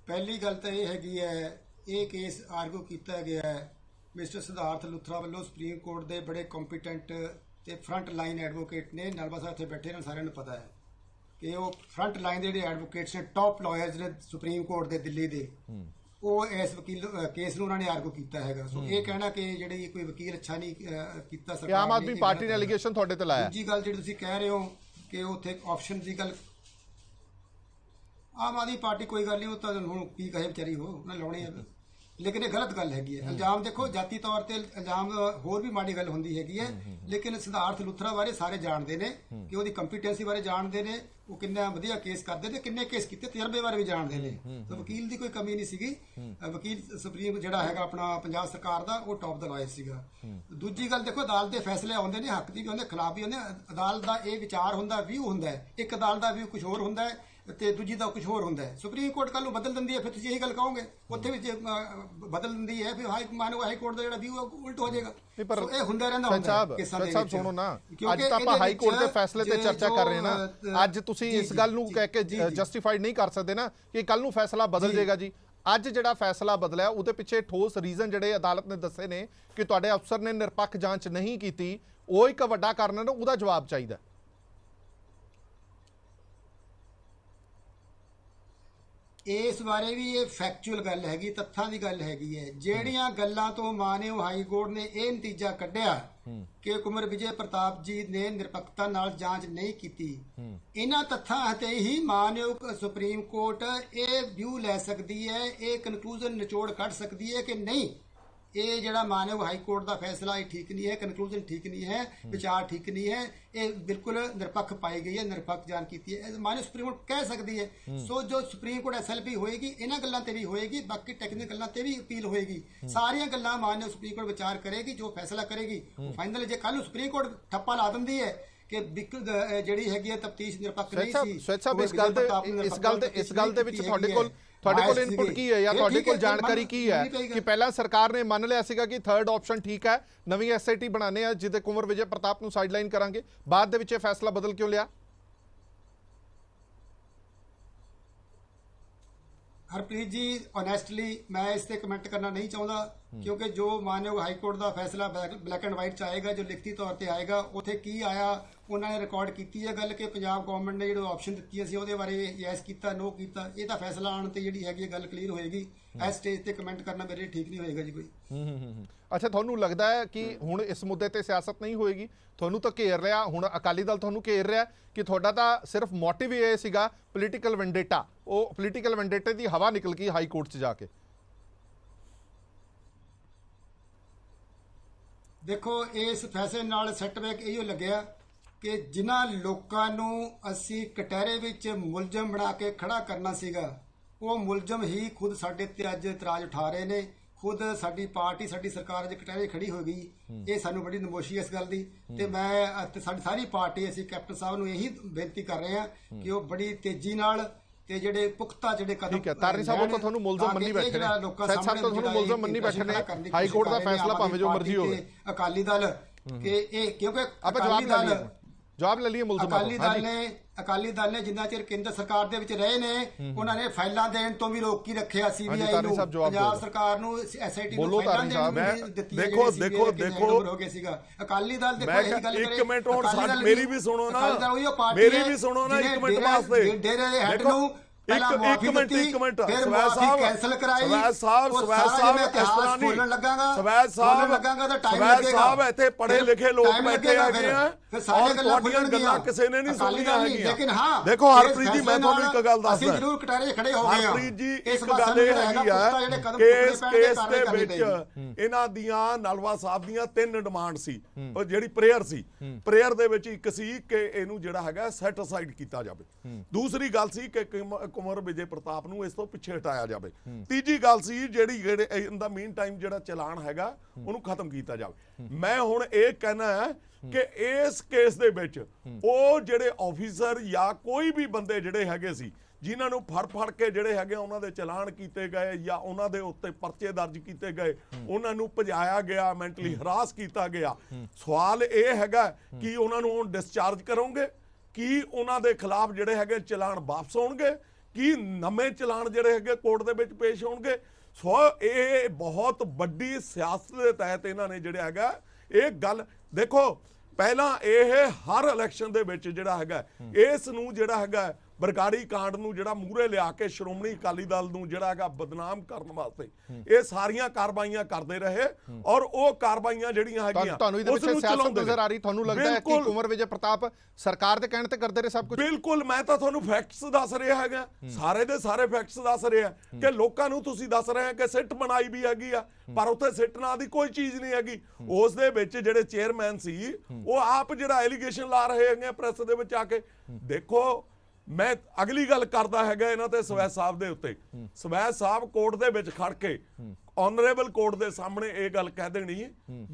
ਪਹਿਲੀ ਗੱਲ ਤਾਂ ਇਹ ਹੈਗੀ ਹੈ, ਇਹ ਕੇਸ ਆਰਗੂ ਕੀਤਾ ਗਿਆ ਹੈ ਮਿਸਟਰ ਸਿਧਾਰਥ ਲੁਥਰਾ ਵੱਲੋਂ ਸੁਪਰੀਮ ਕੋਰਟ ਦੇ ਬੜੇ ਕੰਪੀਟੈਂਟ ਤੇ ਫਰੰਟ ਲਾਈਨ ਐਡਵੋਕੇਟ ਨੇ। ਨਲਵਾ ਸਾਹਿਬ ਇੱਥੇ ਬੈਠੇ ਨੇ, ਸਾਰਿਆਂ ਨੂੰ ਪਤਾ ਹੈ ਕਿ ਉਹ ਫਰੰਟ ਲਾਈਨ ਦੇ ਜਿਹੜੇ ਐਡਵੋਕੇਟਸ ਨੇ, ਟੌਪ ਲਾਇਰਸ ਨੇ ਸੁਪਰੀਮ ਕੋਰਟ ਦੇ ਦਿੱਲੀ ਦੇ, ਉਹ ਇਸ ਵਕੀਲ ਕੇਸ ਨੂੰ ਉਹਨਾਂ ਨੇ ਆਰਗੂ ਕੀਤਾ ਹੈਗਾ। ਸੋ ਇਹ ਕਹਿਣਾ ਕਿ ਜਿਹੜੀ ਕੋਈ ਵਕੀਲ ਅੱਛਾ ਨਹੀਂ ਕੀਤਾ ਸਰਕਾਰ ਨੇ, ਆਮ ਆਦਮੀ ਪਾਰਟੀ ਨੇ ਐਲੀਗੇਸ਼ਨ ਤੁਹਾਡੇ ਤੇ ਲਾਇਆ। ਦੂਜੀ ਗੱਲ ਜਿਹੜੀ ਤੁਸੀਂ ਕਹਿ ਰਹੇ ਹੋ ਕਿ ਉੱਥੇ ਆਪਸ਼ਨ ਦੀ ਗੱਲ, ਆਮ ਆਦਮੀ ਪਾਰਟੀ ਕੋਈ ਗੱਲ ਨਹੀਂ, ਉਹ ਤਾਂ ਹੁਣ ਕੀ ਕਹੇ ਵਿਚਾਰੀ, ਉਹਨਾਂ ਲਾਉਣੇ ਆ, ਲੇਕਿਨ ਇਹ ਗਲਤ ਗੱਲ ਹੈਗੀ ਹੈ। ਇਲਜ਼ਾਮ ਦੇਖੋ ਜਾਤੀ ਤੌਰ ਤੇ ਇਲਜ਼ਾਮ ਹੋਰ ਵੀ ਮਾੜੀ ਗੱਲ ਹੁੰਦੀ ਹੈਗੀ ਹੈ, ਲੇਕਿਨ ਸਿਧਾਰਥ ਲੁਥਰਾ ਬਾਰੇ ਸਾਰੇ ਜਾਣਦੇ ਨੇ ਕਿ ਉਹਦੀ ਕੰਪੀਟੈਂਸੀ ਬਾਰੇ ਜਾਣਦੇ ਨੇ, ਉਹ ਕਿੰਨਾ ਵਧੀਆ ਕੇਸ ਕਰਦੇ ਨੇ, ਕਿੰਨੇ ਕੇਸ ਕੀਤੇ, ਤਜਰਬੇ ਬਾਰੇ ਵੀ ਜਾਣਦੇ ਨੇ। ਤਾਂ ਵਕੀਲ ਦੀ ਕੋਈ ਕਮੀ ਨਹੀਂ ਸੀਗੀ। ਵਕੀਲ ਸੁਪਰੀਮ ਜਿਹੜਾ ਹੈਗਾ ਆਪਣਾ ਪੰਜਾਬ ਸਰਕਾਰ ਦਾ, ਉਹ ਟੌਪ ਦਾ ਲਾਇਰ ਸੀਗਾ। ਦੂਜੀ ਗੱਲ ਦੇਖੋ, ਅਦਾਲਤ ਦੇ ਫੈਸਲੇ ਆਉਂਦੇ ਨੇ, ਹੱਕ ਦੀ ਵੀ ਹੁੰਦੇ, ਖਿਲਾਫ ਵੀ ਹੁੰਦੇ। ਅਦਾਲਤ ਦਾ ਇਹ ਵਿਚਾਰ ਹੁੰਦਾ, ਵਿਊ ਹੁੰਦਾ ਹੈ, ਇੱਕ ਅਦਾਲਤ ਦਾ ਵਿਊ ਕੁਝ ਹੋਰ ਹੁੰਦਾ ਹੈ ਤੇ ਦੂਜੀ ਦਾ ਕੁਝ ਹੋਰ ਹੁੰਦਾ ਹੈ। ਸੁਪਰੀਮ ਕੋਰਟ ਕੱਲ ਨੂੰ ਬਦਲ ਦਿੰਦੀ ਹੈ, ਫਿਰ ਤੁਸੀਂ ਇਹੀ ਗੱਲ ਕਹੋਗੇ, ਉੱਥੇ ਵੀ ਜੇ ਬਦਲ ਦਿੰਦੀ ਹੈ ਫਿਰ ਹਾਈ ਕੋਰਟ ਦਾ ਜਿਹੜਾ ਵਿਊ ਉਲਟ ਹੋ ਜਾਏਗਾ। ਇਹ ਹੁੰਦਾ ਰਹਿੰਦਾ ਸਾਹਿਬ ਸੁਣੋ ਨਾ, ਅੱਜ ਤਾਂ ਆਪਾਂ ਹਾਈ ਕੋਰਟ ਦੇ ਫੈਸਲੇ ਤੇ ਚਰਚਾ ਕਰ ਰਹੇ ਨਾ। ਅੱਜ ਤੁਸੀਂ ਇਸ ਗੱਲ ਨੂੰ ਕਹਿ ਕੇ ਜਸਟੀਫਾਈਡ ਨਹੀਂ ਕਰ ਸਕਦੇ ਨਾ ਕਿ ਕੱਲ ਨੂੰ ਫੈਸਲਾ ਬਦਲ ਜਾਏਗਾ ਜੀ। ਅੱਜ ਜਿਹੜਾ ਫੈਸਲਾ ਬਦਲਿਆ ਉਹਦੇ ਪਿੱਛੇ ਠੋਸ ਰੀਜ਼ਨ ਜਿਹੜੇ ਅਦਾਲਤ ਨੇ ਦੱਸੇ ਨੇ ਕਿ ਤੁਹਾਡੇ ਅਫਸਰ ਨੇ ਨਿਰਪੱਖ ਜਾਂਚ ਨਹੀਂ ਕੀਤੀ, ਉਹ ਇੱਕ ਵੱਡਾ ਕਾਰਨ ਹੈ, ਉਹਦਾ ਜਵਾਬ ਚਾਹੀਦਾ। ਇਸ ਬਾਰੇ ਵੀ ਇਹ ਫੈਕਚੁਅਲ ਗੱਲ ਹੈਗੀ, ਤੱਥਾਂ ਦੀ ਗੱਲ ਹੈਗੀ ਹੈ। ਜਿਹੜੀਆਂ ਗੱਲਾਂ ਤੋਂ ਮਾਨਯੋਗ ਹਾਈ ਕੋਰਟ ਨੇ ਇਹ ਨਤੀਜਾ ਕੱਢਿਆ ਕਿ ਕੁੰਵਰ ਵਿਜੇ ਪ੍ਰਤਾਪ ਜੀ ਨੇ ਨਿਰਪੱਖਤਾ ਨਾਲ ਜਾਂਚ ਨਹੀਂ ਕੀਤੀ, ਇਹਨਾਂ ਤੱਥਾਂ ਤੇ ਹੀ ਮਾਨਯੋਗ ਸੁਪਰੀਮ ਕੋਰਟ ਇਹ ਵਿਊ ਲੈ ਸਕਦੀ ਹੈ, ਇਹ ਕਨਕਲੂਜਨ ਨਿਚੋੜ ਕੱਢ ਸਕਦੀ ਹੈ ਕਿ ਨਹੀਂ, ਇਹ ਜਿਹੜਾ ਮਾਨਯੋਗ ਹਾਈ ਕੋਰਟ ਦਾ ਫੈਸਲਾ ਇਹ ਠੀਕ ਨਹੀਂ ਹੈ, ਕਨਕਲੂਜਨ ਠੀਕ ਨਹੀਂ ਹੈ, ਵਿਚਾਰ ਠੀਕ ਨਹੀਂ ਹੈ, ਇਹ ਬਿਲਕੁਲ ਨਿਰਪੱਖ ਪਾਈ ਗਈ ਹੈ, ਨਿਰਪੱਖ ਜਾਣ ਕੀਤੀ ਹੈ, ਮਾਨਯੋਗ ਸੁਪਰੀਮ ਕੋਰਟ ਕਹਿ ਸਕਦੀ ਹੈ। ਸੋ ਜੋ ਸੁਪਰੀਮ ਕੋਰਟ SLP ਹੋਏਗੀ ਇਹਨਾਂ ਗੱਲਾਂ ਤੇ ਵੀ ਹੋਏਗੀ, ਬਾਕੀ ਟੈਕਨੀਕਲ ਗੱਲਾਂ ਤੇ ਵੀ ਅਪੀਲ ਹੋਏਗੀ, ਸਾਰੀਆਂ ਗੱਲਾਂ ਮਾਨਯੋਗ ਸੁਪਰੀਮ ਕੋਰਟ ਵਿਚਾਰ ਕਰੇਗੀ, ਜੋ ਫੈਸਲਾ ਕਰੇਗੀ ਉਹ ਫਾਈਨਲ। ਜੇ ਕੱਲ ਨੂੰ ਸੁਪਰੀਮ ਕੋਰਟ ਠੱਪਾ ਲਾ ਦਿੰਦੀ ਹੈ ਕਿ ਜਿਹੜੀ ਹੈਗੀ ਹੈ ਤਫਤੀਸ਼ ਨਿਰਪੱਖ ਨਹੀਂ ਸੀ, ਸਵੈਤ ਸਾਹਿਬ ਇਸ ਗੱਲ ਦੇ ਵਿੱਚ ਤੁਹਾਡੇ ਕੋਲ ਇਨਪੁਟ ਕੀ ਹੈ ਜਾਂ ਤੁਹਾਡੇ ਕੋਲ ਜਾਣਕਾਰੀ ਕੀ ਹੈ ਕਿ ਪਹਿਲਾਂ ਸਰਕਾਰ ਨੇ ਮੰਨ ਲਿਆ ਸੀਗਾ ਕਿ ਥਰਡ ਆਪਸ਼ਨ ਠੀਕ ਹੈ, ਨਵੀਂ SIT ਬਣਾਣੇ ਆ ਜਿਹਦੇ ਕੁੰਵਰ ਵਿਜੇ ਪ੍ਰਤਾਪ ਨੂੰ ਸਾਈਡਲਾਈਨ ਕਰਾਂਗੇ, ਬਾਅਦ ਦੇ ਵਿੱਚ ਇਹ ਫੈਸਲਾ ਬਦਲ ਕਿਉਂ ਲਿਆ? ਹਰਪ੍ਰੀਤ ਜੀ ਓਨੈਸਟਲੀ ਮੈਂ ਇਸ ਤੇ ਕਮੈਂਟ ਕਰਨਾ ਨਹੀਂ ਚਾਹੁੰਦਾ, ਕਿਉਂਕਿ ਜੋ ਮਾਨਯੋਗ ਹਾਈ ਕੋਰਟ ਦਾ ਫੈਸਲਾ ਬਲੈਕ ਐਂਡ ਵਾਈਟ ਚ ਆਏਗਾ, ਜੋ ਲਿਖਤੀ ਤੌਰ ਤੇ ਆਏਗਾ, ਉੱਥੇ ਕੀ ਆਇਆ ਉਹਨਾਂ ਨੇ ਰਿਕਾਰਡ ਕੀਤੀ ਹੈ ਗੱਲ ਕਿ ਪੰਜਾਬ ਗਵਰਨਮੈਂਟ ਨੇ ਜਿਹੜੇ ਆਪਸ਼ਨ ਦਿੱਤੀਆਂ ਸੀ ਉਹਦੇ ਬਾਰੇ ਯੈਸ ਕੀਤਾ, ਨੋ ਕੀਤਾ, ਇਹ ਤਾਂ ਫੈਸਲਾ ਆਉਣ ਤੇ ਜਿਹੜੀ ਹੈਗੀ ਗੱਲ ਕਲੀਅਰ ਹੋਏਗੀ। ਇਸ ਸਟੇਜ ਤੇ ਕਮੈਂਟ ਕਰਨਾ ਮੇਰੇ ਲਈ ਠੀਕ ਨਹੀਂ ਹੋਏਗਾ ਜੀ ਕੋਈ। ਅੱਛਾ, ਤੁਹਾਨੂੰ ਲੱਗਦਾ ਹੈ ਕਿ ਹੁਣ ਇਸ ਮੁੱਦੇ ਤੇ ਸਿਆਸਤ ਨਹੀਂ ਹੋਏਗੀ? ਤੁਹਾਨੂੰ ਤਾਂ ਘੇਰ ਰਿਹਾ, ਹੁਣ ਅਕਾਲੀ ਦਲ ਤੁਹਾਨੂੰ ਘੇਰ ਰਿਹਾ ਕਿ ਤੁਹਾਡਾ ਤਾਂ ਸਿਰਫ ਮੋਟਿਵ ਇਹ ਸੀਗਾ ਪੋਲੀਟੀਕਲ ਵੈਂਡੇਟਾ, ਉਹ ਪੋਲੀਟੀਕਲ ਵੈਂਡੇਟੇ ਦੀ ਹਵਾ ਨਿਕਲ ਗਈ ਹਾਈ ਕੋਰਟ 'ਚ ਜਾ ਕੇ। ਦੇਖੋ ਇਸ ਫੈਸਲੇ ਨਾਲ ਸੈਟਬੈਕ ਇਹੋ ਲੱਗਿਆ ਕਿ ਜਿਨ੍ਹਾਂ ਲੋਕਾਂ ਨੂੰ ਅਸੀਂ ਕਟਹਿਰੇ ਵਿੱਚ ਮੁਲਜ਼ਮ ਬਣਾ ਕੇ ਖੜਾ ਕਰਨਾ ਸੀਗਾ, ਉਹ ਮੁਲਜ਼ਮ ਹੀ ਖੁਦ ਸਾਡੇ ਤੇ ਅੱਜ ਇਤਰਾਜ਼ ਉਠਾ ਰਹੇ ਨੇ। ਖੁਦ ਸਾਡੀ ਪਾਰਟੀ, ਸਾਡੀ ਸਰਕਾਰ ਅੱਜ ਕਟਹਿਰੇ ਖੜੀ ਹੋ ਗਈ, ਇਹ ਸਾਨੂੰ ਬੜੀ ਨਮੋਸ਼ੀ ਇਸ ਗੱਲ ਦੀ। ਤੇ ਮੈਂ ਤੇ ਸਾਡੀ ਸਾਰੀ ਪਾਰਟੀ ਅਸੀਂ ਕੈਪਟਨ ਸਾਹਿਬ ਨੂੰ ਇਹੀ ਬੇਨਤੀ ਕਰ ਰਹੇ ਹਾਂ ਕਿ ਉਹ ਬੜੀ ਤੇਜ਼ੀ ਨਾਲ ਤੇ ਜਿਹੜੇ ਪੁਖਤਾ ਜਿਹੜੇ ਕਦਮ ਠੀਕ ਹੈ, ਤਾਰੀ ਸਾਹਿਬ ਉਹ ਤਾਂ ਤੁਹਾਨੂੰ ਮੁਲਜ਼ਮ ਮੰਨੀ ਬੈਠੇ ਨੇ, ਸੈਦ ਸਾਹਿਬ ਤਾਂ ਤੁਹਾਨੂੰ ਮੁਲਜ਼ਮ ਮੰਨੀ ਬੈਠੇ ਨੇ, ਹਾਈ ਕੋਰਟ ਦਾ ਫੈਸਲਾ ਭਾਵੇਂ ਜੋ ਮਰਜ਼ੀ ਹੋਵੇ। ਅਕਾਲੀ ਦਲ ਕਿ ਇਹ ਕਿਉਂਕਿ ਆਪਾਂ ਜਵਾਬ ਲੈ ਲਈਏ ਮੁਲਜ਼ਮ ਅਕਾਲੀ ਦਲ ਨੇ ਜਿੰਨਾ ਚਿਰ ਕੇਂਦਰ ਸਰਕਾਰ ਦੇ ਵਿੱਚ ਰਹੇ ਨੇ ਉਹਨਾਂ ਨੇ ਫਾਈਲਾਂ ਦੇਣ ਤੋਂ ਵੀ ਰੋਕ ਹੀ ਰੱਖਿਆ CBI ਨੂੰ, ਪੰਜਾਬ ਸਰਕਾਰ ਨੂੰ SIT ਨੂੰ ਫਾਈਲਾਂ ਦੇਣ ਦਿੱਤੀ। ਦੇਖੋ ਹੋ ਗਿਆ ਸੀਗਾ ਅਕਾਲੀ ਦਲ। ਦੇਖੋ ਇਹ ਗੱਲ ਕਰੇ, ਇੱਕ ਮਿੰਟ ਹੁਣ ਮੇਰੀ ਵੀ ਸੁਣੋ ਨਾ, ਮੇਰੀ ਵੀ ਸੁਣੋ ਨਾ ਇੱਕ ਮਿੰਟ ਵਾਸਤੇ। ਡੇਰੇ ਦੇ ਹੈਡ ਨੂੰ ਇੱਕ ਮਿੰਟ ਸਵੈਤ ਸਾਹਿਬ ਕੈਨਸਲ ਕਰਾਈ, ਇਸ ਤਰ੍ਹਾਂ ਨਹੀਂ ਬੋਲਣ ਲੱਗਾਗਾ, ਸਵੈਤ ਸਾਹਿਬ ਇੱਥੇ ਪੜ੍ਹੇ ਲਿਖੇ ਲੋਕ ਬੈਠੇ ਹੈਗੇ ਆ ਔਰ ਤੁਹਾਡੀਆਂ ਗੱਲਾਂ ਕਿਸੇ ਨੇ ਨਹੀਂ ਸੁਣੀਆਂ ਹੈਗੀਆਂ। ਲੇਕਿਨ ਹਾਂ ਦੇਖੋ ਹਰਪ੍ਰੀਤ ਜੀ, ਮੈਂ ਤੁਹਾਨੂੰ ਇੱਕ ਗੱਲ ਦੱਸਦਾ, ਅਸੀਂ ਜ਼ਰੂਰ ਕਟਾਰੇ ਖੜੇ ਹੋ ਗਏ ਹਾਂ ਹਰਪ੍ਰੀਤ ਜੀ। ਇੱਕ ਗੱਲ ਇਹ ਹੈਗੀ ਆ ਕਿ ਇਸ ਕੇਸ ਦੇ ਵਿੱਚ ਇਹਨਾਂ ਦੀਆਂ ਨਲਵਾ ਸਾਹਿਬ ਦੀਆਂ 3 ਡਿਮਾਂਡ ਸੀ, ਉਹ ਜਿਹੜੀ ਪ੍ਰੇਅਰ ਸੀ, ਪ੍ਰੇਅਰ ਦੇ ਵਿੱਚ ਇੱਕ ਸੀ ਕਿ ਇਹਨੂੰ ਜਿਹੜਾ ਹੈਗਾ ਸੈਟ ਅਸਾਈਡ ਕੀਤਾ ਜਾਵੇ, ਦੂਸਰੀ ਗੱਲ ਸੀ ਕਿ ਕੁੰਵਰ ਵਿਜੇ ਪ੍ਰਤਾਪ ਨੂੰ ਇਸ ਤੋਂ ਪਿੱਛੇ ਹਟਾਇਆ ਜਾਵੇ, ਤੀਜੀ ਗੱਲ ਸੀ ਜਿਹੜੀ ਇਹਦਾ ਮੀਨ ਟਾਈਮ ਜਿਹੜਾ ਚਲਾਨ ਹੈਗਾ ਉਹਨੂੰ ਖਤਮ ਕੀਤਾ ਜਾਵੇ। ਮੈਂ ਹੁਣ ਇਹ ਕਹਿਣਾ ਕਿ ਇਸ ਕੇਸ ਦੇ ਵਿੱਚ ਉਹ ਜਿਹੜੇ ਆਫੀਸਰ ਜਾਂ ਕੋਈ ਵੀ ਬੰਦੇ ਜਿਹੜੇ ਹੈਗੇ ਸੀ ਜਿਨ੍ਹਾਂ ਨੂੰ ਫੜ ਕੇ ਜਿਹੜੇ ਹੈਗੇ ਉਹਨਾਂ ਦੇ ਚਲਾਨ ਕੀਤੇ ਗਏ ਜਾਂ ਉਹਨਾਂ ਦੇ ਉੱਤੇ ਪਰਚੇ ਦਰਜ ਕੀਤੇ ਗਏ, ਉਹਨਾਂ ਨੂੰ ਭਜਾਇਆ ਗਿਆ, ਮੈਂਟਲੀ ਹਰਾਸ ਕੀਤਾ ਗਿਆ, ਸਵਾਲ ਇਹ ਹੈਗਾ ਕਿ ਉਹਨਾਂ ਨੂੰ ਹੁਣ ਡਿਸਚਾਰਜ ਕਰੋਗੇ, ਕੀ ਉਹਨਾਂ ਦੇ ਖਿਲਾਫ ਜਿਹੜੇ ਹੈਗੇ ਚਲਾਨ ਵਾਪਸ ਹੋਣਗੇ, ਕੀ ਨਵੇਂ ਚਲਾਨ ਜਿਹੜੇ ਹੈਗੇ ਕੋਰਟ ਦੇ ਵਿੱਚ ਪੇਸ਼ ਹੋਣਗੇ? ਸੋ ਇਹ ਬਹੁਤ ਵੱਡੀ ਸਿਆਸਤ ਦੇ ਤਹਿਤ ਇਹਨਾਂ ਨੇ ਜਿਹੜਾ ਹੈਗਾ ਇਹ ਗੱਲ। ਦੇਖੋ ਪਹਿਲਾਂ ਇਹ ਹਰ ਇਲੈਕਸ਼ਨ ਦੇ ਵਿੱਚ ਜਿਹੜਾ ਹੈਗਾ ਇਸ ਨੂੰ ਜਿਹੜਾ ਹੈਗਾ ਬਰਗਾੜੀ ਕਾਂਡ ਨੂੰ ਜਿਹੜਾ ਮੂਹਰੇ ਲਿਆ ਕੇ ਸ਼੍ਰੋਮਣੀ ਅਕਾਲੀ ਦਲ ਨੂੰ ਜਿਹੜਾ ਹੈਗਾ ਬਦਨਾਮ ਕਰਨ ਵਾਸਤੇ ਇਹ ਸਾਰੀਆਂ ਕਾਰਵਾਈਆਂ ਕਰਦੇ ਰਹੇ ਔਰ ਉਹ ਕਾਰਵਾਈਆਂ ਜਿਹੜੀਆਂ ਹੈਗੀਆਂ ਤੁਹਾਨੂੰ ਇਹਦੇ ਵਿੱਚ ਸਿਆਸਤ ਨਜ਼ਰ ਆ ਰਹੀ? ਤੁਹਾਨੂੰ ਲੱਗਦਾ ਹੈ ਕਿ ਕੁੰਵਰ ਵਿਜੇ ਪ੍ਰਤਾਪ ਸਰਕਾਰ ਦੇ ਕਹਿਣ ਤੇ ਕਰਦੇ ਰਹੇ ਸਭ ਕੁਝ? ਬਿਲਕੁਲ, ਮੈਂ ਤਾਂ ਤੁਹਾਨੂੰ ਫੈਕਟਸ ਦੱਸ ਰਿਹਾ ਹੈਗਾ, ਸਾਰੇ ਦੇ ਸਾਰੇ ਫੈਕਟਸ ਦੱਸ ਰਿਹਾ ਕਿ ਲੋਕਾਂ ਨੂੰ ਤੁਸੀਂ ਦੱਸ ਰਹੇ ਕਿ ਸਿੱਟ ਬਣਾਈ ਵੀ ਹੈਗੀ ਆ, ਪਰ ਉੱਥੇ ਸਿੱਟ ਨਾਂ ਦੀ ਕੋਈ ਚੀਜ਼ ਨਹੀਂ ਹੈਗੀ। ਉਸ ਦੇ ਵਿੱਚ ਜਿਹੜੇ ਚੇਅਰਮੈਨ ਸੀ ਉਹ ਆਪ ਜਿਹੜਾ ਐਲੀਗੇਸ਼ਨ ਲਾ ਰਹੇ ਹੈਗੇ ਪ੍ਰੈਸ ਦੇ ਵਿੱਚ ਆ ਕੇ। ਦੇਖੋ ਮੈਂ ਅਗਲੀ ਗੱਲ ਕਰਦਾ ਹੈਗਾ ਇਹਨਾਂ ਤੇ ਸਵੈਤ ਸਾਹਿਬ ਦੇ ਉੱਤੇ। ਸਵੈਤ ਸਾਹਿਬ ਕੋਰਟ ਦੇ ਵਿੱਚ ਖੜ ਕੇ ਆਨਰੇਬਲ ਕੋਰਟ ਦੇ ਸਾਹਮਣੇ ਇਹ ਗੱਲ ਕਹਿ ਦੇਣੀ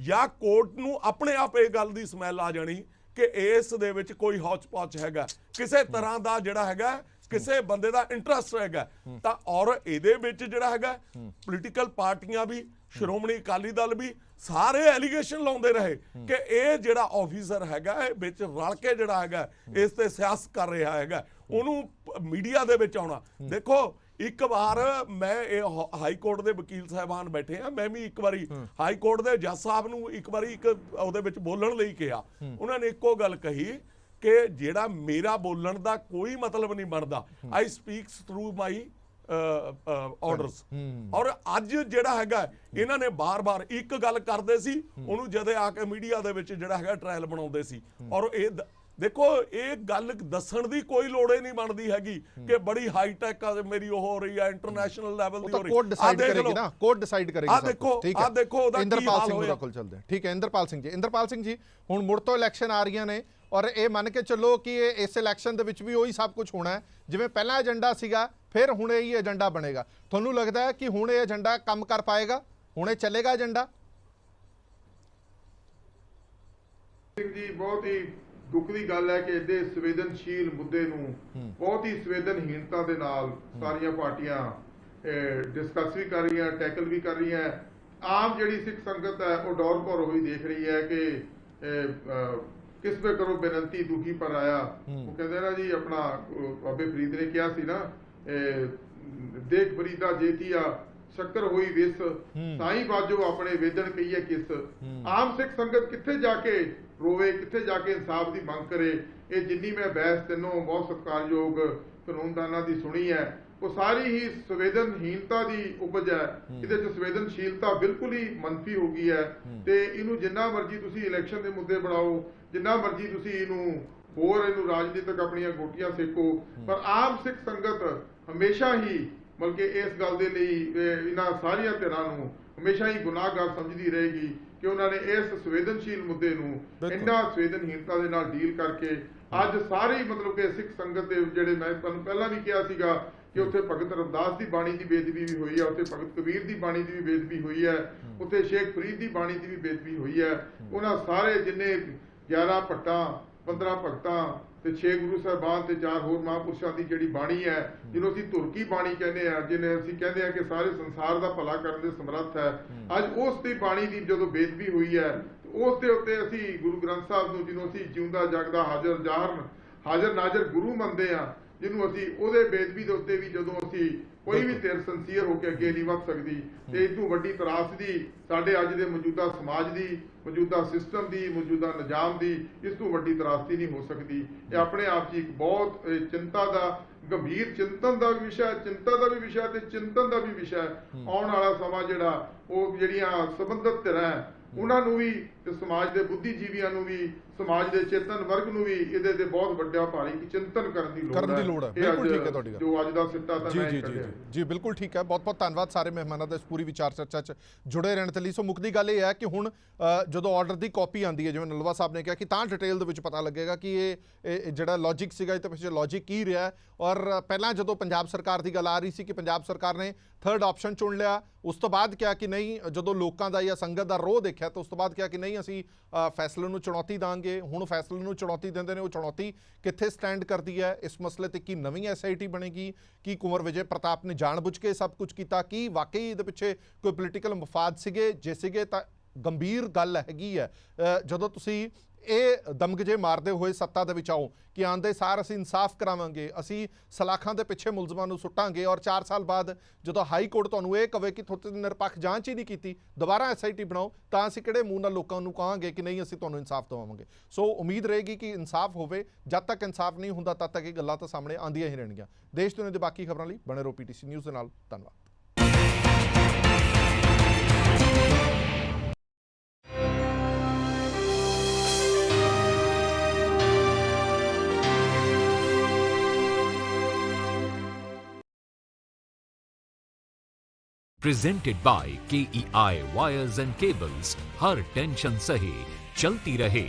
ਜਾਂ ਕੋਰਟ ਨੂੰ ਆਪਣੇ ਆਪ ਇਹ ਗੱਲ ਦੀ ਸਮੈਲ ਆ ਜਾਣੀ ਕਿ ਇਸ ਦੇ ਵਿੱਚ ਕੋਈ ਹੌਚ-ਪੌਚ ਹੈਗਾ, ਕਿਸੇ ਤਰ੍ਹਾਂ ਦਾ ਜਿਹੜਾ ਹੈਗਾ ਕਿਸੇ ਬੰਦੇ ਦਾ ਇੰਟਰਸਟ ਹੈਗਾ ਤਾਂ। ਔਰ ਇਹਦੇ ਵਿੱਚ ਜਿਹੜਾ ਹੈਗਾ ਪੋਲੀਟੀਕਲ ਪਾਰਟੀਆਂ ਵੀ, ਸ਼੍ਰੋਮਣੀ ਅਕਾਲੀ ਦਲ ਵੀ ਸਾਰੇ ਐਲੀਗੇਸ਼ਨ ਲਾਉਂਦੇ ਰਹੇ ਕਿ ਇਹ ਜਿਹੜਾ ਆਫੀਸਰ ਹੈਗਾ ਇਹ ਵਿੱਚ ਰਲ ਕੇ ਜਿਹੜਾ ਹੈਗਾ ਇਸ ਤੇ ਸਿਆਸਤ ਕਰ ਰਿਹਾ ਹੈਗਾ, ਉਹਨੂੰ ਮੀਡੀਆ ਦੇ ਵਿੱਚ ਆਉਣਾ। ਦੇਖੋ ਇੱਕ ਵਾਰ ਮੈਂ ਇਹ ਹਾਈ ਕੋਰਟ ਦੇ ਵਕੀਲ ਸਾਹਿਬਾਨ ਬੈਠੇ ਆ, ਮੈਂ ਵੀ ਇੱਕ ਵਾਰੀ ਹਾਈ ਕੋਰਟ ਦੇ ਜੱਜ ਸਾਹਿਬ ਨੂੰ ਇੱਕ ਵਾਰੀ ਇੱਕ ਉਹਦੇ ਵਿੱਚ ਬੋਲਣ ਲਈ ਕਿਹਾ, ਉਹਨਾਂ ਨੇ ਇੱਕੋ ਗੱਲ ਕਹੀ ਕਿ ਜਿਹੜਾ ਮੇਰਾ ਬੋਲਣ ਦਾ ਕੋਈ ਮਤਲਬ ਨਹੀਂ ਬਣਦਾ, ਆਈ ਸਪੀਕਸ ਥਰੂ ਮਾਈ ਆਰਡਰਸ। ਔਰ ਅੱਜ ਜਿਹੜਾ ਹੈਗਾ ਇਹਨਾਂ ਨੇ ਬਾਰ-ਬਾਰ ਇੱਕ ਗੱਲ ਕਰਦੇ ਸੀ, ਉਹਨੂੰ ਜਦੇ ਆ ਕੇ ਮੀਡੀਆ ਦੇ ਵਿੱਚ ਜਿਹੜਾ ਹੈਗਾ ਟ੍ਰਾਇਲ ਬਣਾਉਂਦੇ ਸੀ। ਔਰ ਇਹ ਦੇਖੋ ਇਹ ਗੱਲ ਦੱਸਣ ਦੀ ਕੋਈ ਲੋੜ ਹੀ ਨਹੀਂ ਬਣਦੀ ਹੈਗੀ ਕਿ ਬੜੀ ਹਾਈ ਟੈਕ ਆ ਮੇਰੀ ਉਹ ਹੋ ਰਹੀ ਹੈ ਇੰਟਰਨੈਸ਼ਨਲ ਲੈਵਲ ਦੀ ਤਾਂ ਹੋ ਰਹੀ ਕੋਰਟ ਡਿਸਾਈਡ ਕਰੇਗੀ ਨਾ, ਕੋਰਟ ਡਿਸਾਈਡ ਕਰੇਗੀ ਆਹ ਸਭ ਦੇਖੋ, ਕੁਛ, ਠੀਕ ਆਹ ਦੇਖੋ ਉਹਦਾ ਕੀ ਇੰਦਰਪਾਲ ਹਾਲ ਸਿੰਘ ਹੋਇਆ। ਹੋਰਾਂ ਕੋਲ ਚੱਲਦੇ ਹਾਂ। ਠੀਕ ਹੈ ਇੰਦਰਪਾਲ ਸਿੰਘ ਜੀ ਹੁਣ ਮੁੜ ਤੋਂ ਇਲੈਕਸ਼ਨ ਆ ਰਹੀਆਂ ਨੇ ਔਰ ਇਹ ਮੰਨ ਕੇ ਚੱਲੋ ਕਿ ਇਹ ਇਸ ਇਲੈਕਸ਼ਨ ਦੇ ਵਿੱਚ ਵੀ ਉਹੀ ਸਭ ਕੁਝ ਹੋਣਾ ਹੈ ਜਿਵੇਂ ਪਹਿਲਾ ਏਜੰਡਾ ਸੀਗਾ, ਫਿਰ ਹੁਣ ਇਹੀ ਏਜੰਡਾ ਬਣੇਗਾ। ਤੁਹਾਨੂੰ ਲੱਗਦਾ ਹੈ ਕਿ ਹੁਣ ਇਹ ਏਜੰਡਾ ਕੰਮ ਕਰ ਪਾਏਗਾ, ਹੁਣ ਇਹ ਚੱਲੇਗਾ ਏਜੰਡਾ? ਸਿੰਘ ਜੀ ਬਹੁਤ ਹੀ ਦੁੱਖ ਦੀ ਗੱਲ ਹੈ ਕਿ ਇਹਦੇ ਸੰਵੇਦਨਸ਼ੀਲ ਮੁੱਦੇ ਨੂੰ ਬਹੁਤ ਹੀ ਸੰਵੇਦਨਹੀਣਤਾ ਦੇ ਨਾਲ ਸਾਰੀਆਂ ਪਾਰਟੀਆਂ ਡਿਸਕਸ ਵੀ ਕਰ ਰਹੀਆਂ, ਟੈਕਲ ਵੀ ਕਰ ਰਹੀਆਂ। ਆਮ ਜਿਹੜੀ ਸਿੱਖ ਸੰਗਤ ਹੈ ਉਹ ਡੌਰ ਭੌਰ ਹੋਈ ਦੇਖ ਰਹੀ ਹੈ ਕਿ ਕਿਸ ਵੇ ਕਰੋ ਬੇਨਤੀ ਦੁਖੀ ਪਰ ਆਇਆ। ਉਹ ਕਹਿੰਦੇ ਨਾ ਜੀ ਆਪਣਾ ਬਾਬੇ ਫਰੀਦ ਨੇ ਕਿਹਾ ਸੀ ਨਾ, ਦੇਖ ਬਰੀਦਾ ਜੇਤੀਆ ਸ਼ੱਕਰ ਹੋਈ ਵਿਸ ਸਾਈ ਬਾਜੋ ਆਪਣੇ ਵੇਦਨ ਕਹੀਏ ਕਿਸ। ਆਮ ਸਿੱਖ ਸੰਗਤ ਕਿੱਥੇ ਜਾ ਕੇ ਰੋਵੇ, ਕਿੱਥੇ ਜਾ ਕੇ ਇਨਸਾਫ ਦੀ ਮੰਗ ਕਰੇ। ਇਹ ਜਿੰਨੀ ਮੈਂ ਬਹਿਸ ਤੈਨੂੰ ਬਹੁਤ ਸਤਿਕਾਰਯੋਗ ਕਾਨੂੰਨਦਾਨਾਂ ਦੀ ਸੁਣੀ ਹੈ, ਉਹ ਸਾਰੀ ਹੀ ਸੰਵੇਦਨਹੀਣਤਾ ਦੀ ਉਪਜ ਹੈ। ਇਹਦੇ ਚ ਸੰਵੇਦਨਸ਼ੀਲਤਾ ਬਿਲਕੁਲ ਹੀ ਮੰਨਫੀ ਹੋ ਗਈ ਹੈ ਤੇ ਇਹਨੂੰ ਜਿੰਨਾ ਮਰਜ਼ੀ ਤੁਸੀਂ ਇਲੈਕਸ਼ਨ ਦੇ ਮੁੱਦੇ ਬਣਾਓ, ਜਿੰਨਾ ਮਰਜ਼ੀ ਤੁਸੀਂ ਇਹਨੂੰ ਰਾਜਨੀਤਿਕ ਆਪਣੀਆਂ ਗੋਟੀਆਂ ਸੇਕੋ, ਪਰ ਆਮ ਸਿੱਖ ਸੰਗਤ ਹਮੇਸ਼ਾ ਹੀ ਬਲਕਿ ਇਸ ਗੱਲ ਦੇ ਲਈ ਇਹਨਾਂ ਸਾਰੀਆਂ ਧਿਰਾਂ ਨੂੰ ਹਮੇਸ਼ਾ ਹੀ ਗੁਨਾਹਗਾਰ ਸਮਝਦੀ ਰਹੇਗੀ ਕਿ ਉਹਨਾਂ ਨੇ ਇਸ ਸੰਵੇਦਨਸ਼ੀਲ ਮੁੱਦੇ ਨੂੰ ਇੰਨਾ ਸੰਵੇਦਨਹੀਣਤਾ ਦੇ ਨਾਲ ਡੀਲ ਕਰਕੇ ਅੱਜ ਸਾਰੀ ਮਤਲਬ ਕਿ ਸਿੱਖ ਸੰਗਤ ਦੇ ਜਿਹੜੇ ਮੈਂ ਤੁਹਾਨੂੰ ਪਹਿਲਾਂ ਵੀ ਕਿਹਾ ਸੀਗਾ ਕਿ ਉੱਥੇ ਭਗਤ ਰਵਿਦਾਸ ਦੀ ਬਾਣੀ ਦੀ ਬੇਅਦਬੀ ਵੀ ਹੋਈ ਹੈ, ਉੱਥੇ ਭਗਤ ਕਬੀਰ ਦੀ ਬਾਣੀ ਦੀ ਵੀ ਬੇਅਦਬੀ ਹੋਈ ਹੈ, ਉੱਥੇ ਸ਼ੇਖ ਫਰੀਦ ਦੀ ਬਾਣੀ ਦੀ ਵੀ ਬੇਅਦਬੀ ਹੋਈ ਹੈ। ਉਹਨਾਂ ਸਾਰੇ ਜਿੰਨੇ 11 ਭੱਟਾਂ 15 ਭਗਤਾਂ ਤੇ 6 ਗੁਰੂ ਸਾਹਿਬਾਨ ਤੇ 4 ਹੋਰ ਮਹਾਂਪੁਰਸ਼ਾਂ ਦੀ ਜਿਹੜੀ ਬਾਣੀ ਹੈ, ਜਿਹਨੂੰ ਅਸੀਂ ਧੁਰਕੀ ਬਾਣੀ ਕਹਿੰਦੇ ਆ, ਜਿਹਨੇ ਅਸੀਂ ਕਹਿੰਦੇ ਆ ਕਿ ਸਾਰੇ ਸੰਸਾਰ ਦਾ ਭਲਾ ਕਰਨ ਦੇ ਸਮਰੱਥ ਹੈ, ਅੱਜ ਉਸ ਦੀ ਬਾਣੀ ਦੀ ਜਦੋਂ ਬੇਅਦਬੀ ਹੋਈ ਹੈ, ਉਸ ਦੇ ਉੱਤੇ ਅਸੀਂ ਗੁਰੂ ਗ੍ਰੰਥ ਸਾਹਿਬ ਨੂੰ, ਜਿਹਨੂੰ ਅਸੀਂ ਜਿਉਂਦਾ ਜਾਗਦਾ ਹਾਜ਼ਰ ਨਾਜ਼ਰ ਗੁਰੂ ਮੰਨਦੇ ਆ, ਜਿਹਨੂੰ ਅਸੀਂ ਉਹਦੇ ਬੇਅਦਬੀ ਦੇ ਉੱਤੇ ਵੀ ਜਦੋਂ ਅਸੀਂ ਕੋਈ ਵੀ ਧਿਰ ਸਿੰਸੀਅਰ ਹੋ ਕੇ ਅੱਗੇ ਨਹੀਂ ਵੱਧ ਸਕਦੀ ਤੇ ਇਦੋਂ ਵੱਡੀ ਤਰਾਸਦੀ ਸਾਡੇ ਅੱਜ ਦੇ ਮੌਜੂਦਾ ਸਮਾਜ ਦੀ, ਮੌਜੂਦਾ ਸਿਸਟਮ ਦੀ, ਮੌਜੂਦਾ ਨਿਜ਼ਾਮ ਦੀ ਇਸ ਤੋਂ ਵੱਡੀ ਤਰਾਸਦੀ ਨਹੀਂ ਹੋ ਸਕਦੀ। ਇਹ ਆਪਣੇ ਆਪ 'ਚ ਇੱਕ ਬਹੁਤ ਚਿੰਤਾ ਦਾ ਗੰਭੀਰ ਚਿੰਤਨ ਦਾ ਵਿਸ਼ਾ, ਚਿੰਤਾ ਦਾ ਵੀ ਵਿਸ਼ਾ ਤੇ ਚਿੰਤਨ ਦਾ ਵੀ ਵਿਸ਼ਾ। ਆਉਣ ਵਾਲਾ ਸਮਾਂ ਜਿਹੜਾ ਉਹ ਜਿਹੜੀਆਂ ਸੰਬੰਧਿਤ ਧਿਰਾਂ ਉਹਨਾਂ ਨੂੰ ਵੀ ਤੇ ਸਮਾਜ ਦੇ ਬੁੱਧੀਜੀਵੀਆਂ ਨੂੰ ਵੀ, ਸਮਾਜ ਦੇ ਚੇਤਨ ਵਰਗ ਨੂੰ ਵੀ ਇਹਦੇ ਤੇ ਬਹੁਤ ਵੱਡਾ ਭਾਰੀ ਚਿੰਤਨ ਕਰਨ ਦੀ ਲੋੜ ਹੈ। ਬਿਲਕੁਲ ਠੀਕ ਹੈ ਤੁਹਾਡੀ ਗੱਲ, ਜੋ ਅੱਜ ਦਾ ਸਿੱਟਾ ਤਾਂ ਮੈਂ ਜੀ ਬਿਲਕੁਲ ਠੀਕ ਹੈ। ਬਹੁਤ ਬਹੁਤ ਧੰਨਵਾਦ ਸਾਰੇ ਮਹਿਮਾਨਾਂ ਦਾ ਇਸ ਪੂਰੀ ਵਿਚਾਰ ਚਰਚਾ 'ਚ ਜੁੜੇ ਰਹਿਣ ਦੇ ਲਈ। ਸੋ ਮੁੱਖ ਦੀ ਗੱਲ ਇਹ ਹੈ ਕਿ ਹੁਣ ਜਦੋਂ ਆਰਡਰ ਦੀ ਕਾਪੀ ਆਉਂਦੀ ਹੈ, ਜਿਵੇਂ ਨਲਵਾ ਸਾਹਿਬ ਨੇ ਕਿਹਾ, ਕਿ ਤਾਂ ਡਿਟੇਲ ਦੇ ਵਿੱਚ ਪਤਾ ਲੱਗੇਗਾ ਕਿ ਇਹ ਜਿਹੜਾ ਲੌਜਿਕ ਸੀਗਾ ਇਹਦੇ ਪਿੱਛੇ ਲੌਜਿਕ ਕੀ ਰਿਹਾ। ਔਰ ਪਹਿਲਾਂ ਜਦੋਂ ਪੰਜਾਬ ਸਰਕਾਰ ਦੀ ਗੱਲ ਆ ਰਹੀ ਸੀ ਕਿ ਪੰਜਾਬ ਸਰਕਾਰ ਨੇ ਥਰਡ ਆਪਸ਼ਨ ਚੁਣ ਲਿਆ, ਉਸ ਤੋਂ ਬਾਅਦ ਕਿਹਾ ਕਿ ਨਹੀਂ, ਜਦੋਂ ਲੋਕਾਂ ਦਾ ਜਾਂ ਸੰਗਤ ਦਾ ਰੋਹ ਦੇਖਿਆ ਤਾਂ ਉਸ ਤੋਂ ਬਾਅਦ ਕਿਹਾ ਕਿ ਨਹੀਂ, ਅਸੀਂ ਫੈਸਲੇ ਨੂੰ ਚੁਣੌਤੀ ਦਾਂਗੇ। ਹੁਣ ਫੈਸਲੇ ਨੂੰ ਚੁਣੌਤੀ ਦਿੰਦੇ ਨੇ, ਉਹ ਚੁਣੌਤੀ ਕਿੱਥੇ ਸਟੈਂਡ ਕਰਦੀ ਹੈ ਇਸ ਮਸਲੇ ਤੇ? ਕੀ ਨਵੀਂ SIT ਬਣੇਗੀ? ਕੀ ਕੁੰਵਰ ਵਿਜੇ ਪ੍ਰਤਾਪ ਨੇ ਜਾਣਬੁੱਝ ਕੇ ਸਭ ਕੁਝ ਕੀਤਾ? ਕੀ ਵਾਕਈ ਇਹਦੇ ਪਿੱਛੇ ਕੋਈ ਪੋਲੀਟੀਕਲ ਮਫਾਦ ਸੀਗੇ? ਜੇ ਸੀਗੇ ਤਾਂ ਗੰਭੀਰ ਗੱਲ ਹੈਗੀ ਹੈ। ਜਦੋਂ ਤੁਸੀਂ ਇਹ ਦਮਗਜੇ ਮਾਰਦੇ ਹੋਏ ਸੱਤਾ ਦੇ ਵਿੱਚ ਆਓ ਕਿ ਆਂਦੇ ਸਾਰ ਅਸੀਂ ਇਨਸਾਫ ਕਰਾਵਾਂਗੇ, ਅਸੀਂ ਸਲਾਖਾਂ ਦੇ ਪਿੱਛੇ ਮੁਲਜ਼ਮਾਂ ਨੂੰ ਸੁੱਟਾਂਗੇ, ਔਰ 4 ਸਾਲ ਬਾਅਦ ਜਦੋਂ ਹਾਈ ਕੋਰਟ ਤੁਹਾਨੂੰ ਇਹ ਕਵੇ ਕਿ ਤੁਹਾਡੀ ਨਿਰਪੱਖ ਜਾਂਚ ਹੀ ਨਹੀਂ ਕੀਤੀ, ਦੁਬਾਰਾ SIT ਬਣਾਓ, ਤਾਂ ਅਸੀਂ ਕਿਹੜੇ ਮੂੰਹ ਨਾਲ ਲੋਕਾਂ ਨੂੰ ਕਹਾਂਗੇ ਕਿ ਨਹੀਂ ਅਸੀਂ ਤੁਹਾਨੂੰ ਇਨਸਾਫ ਦਵਾਵਾਂਗੇ? ਸੋ ਉਮੀਦ ਰਹੇਗੀ ਕਿ ਇਨਸਾਫ ਹੋਵੇ। ਜਦ ਤੱਕ ਇਨਸਾਫ ਨਹੀਂ ਹੁੰਦਾ ਤਦ ਤੱਕ ਇਹ ਗੱਲਾਂ ਤਾਂ ਸਾਹਮਣੇ ਆਉਂਦੀਆਂ ਹੀ ਰਹਿਣਗੀਆਂ। ਦੇਸ਼ ਦੁਨੀਆ ਦੇ ਬਾਕੀ ਖਬਰਾਂ ਲਈ ਬਣੇ ਰਹੋ PTC ਨਿਊਜ਼ ਦੇ ਨਾਲ। ਧੰਨਵਾਦ। Presented by KEI wires and cables. Her tension सहे चलती रहे।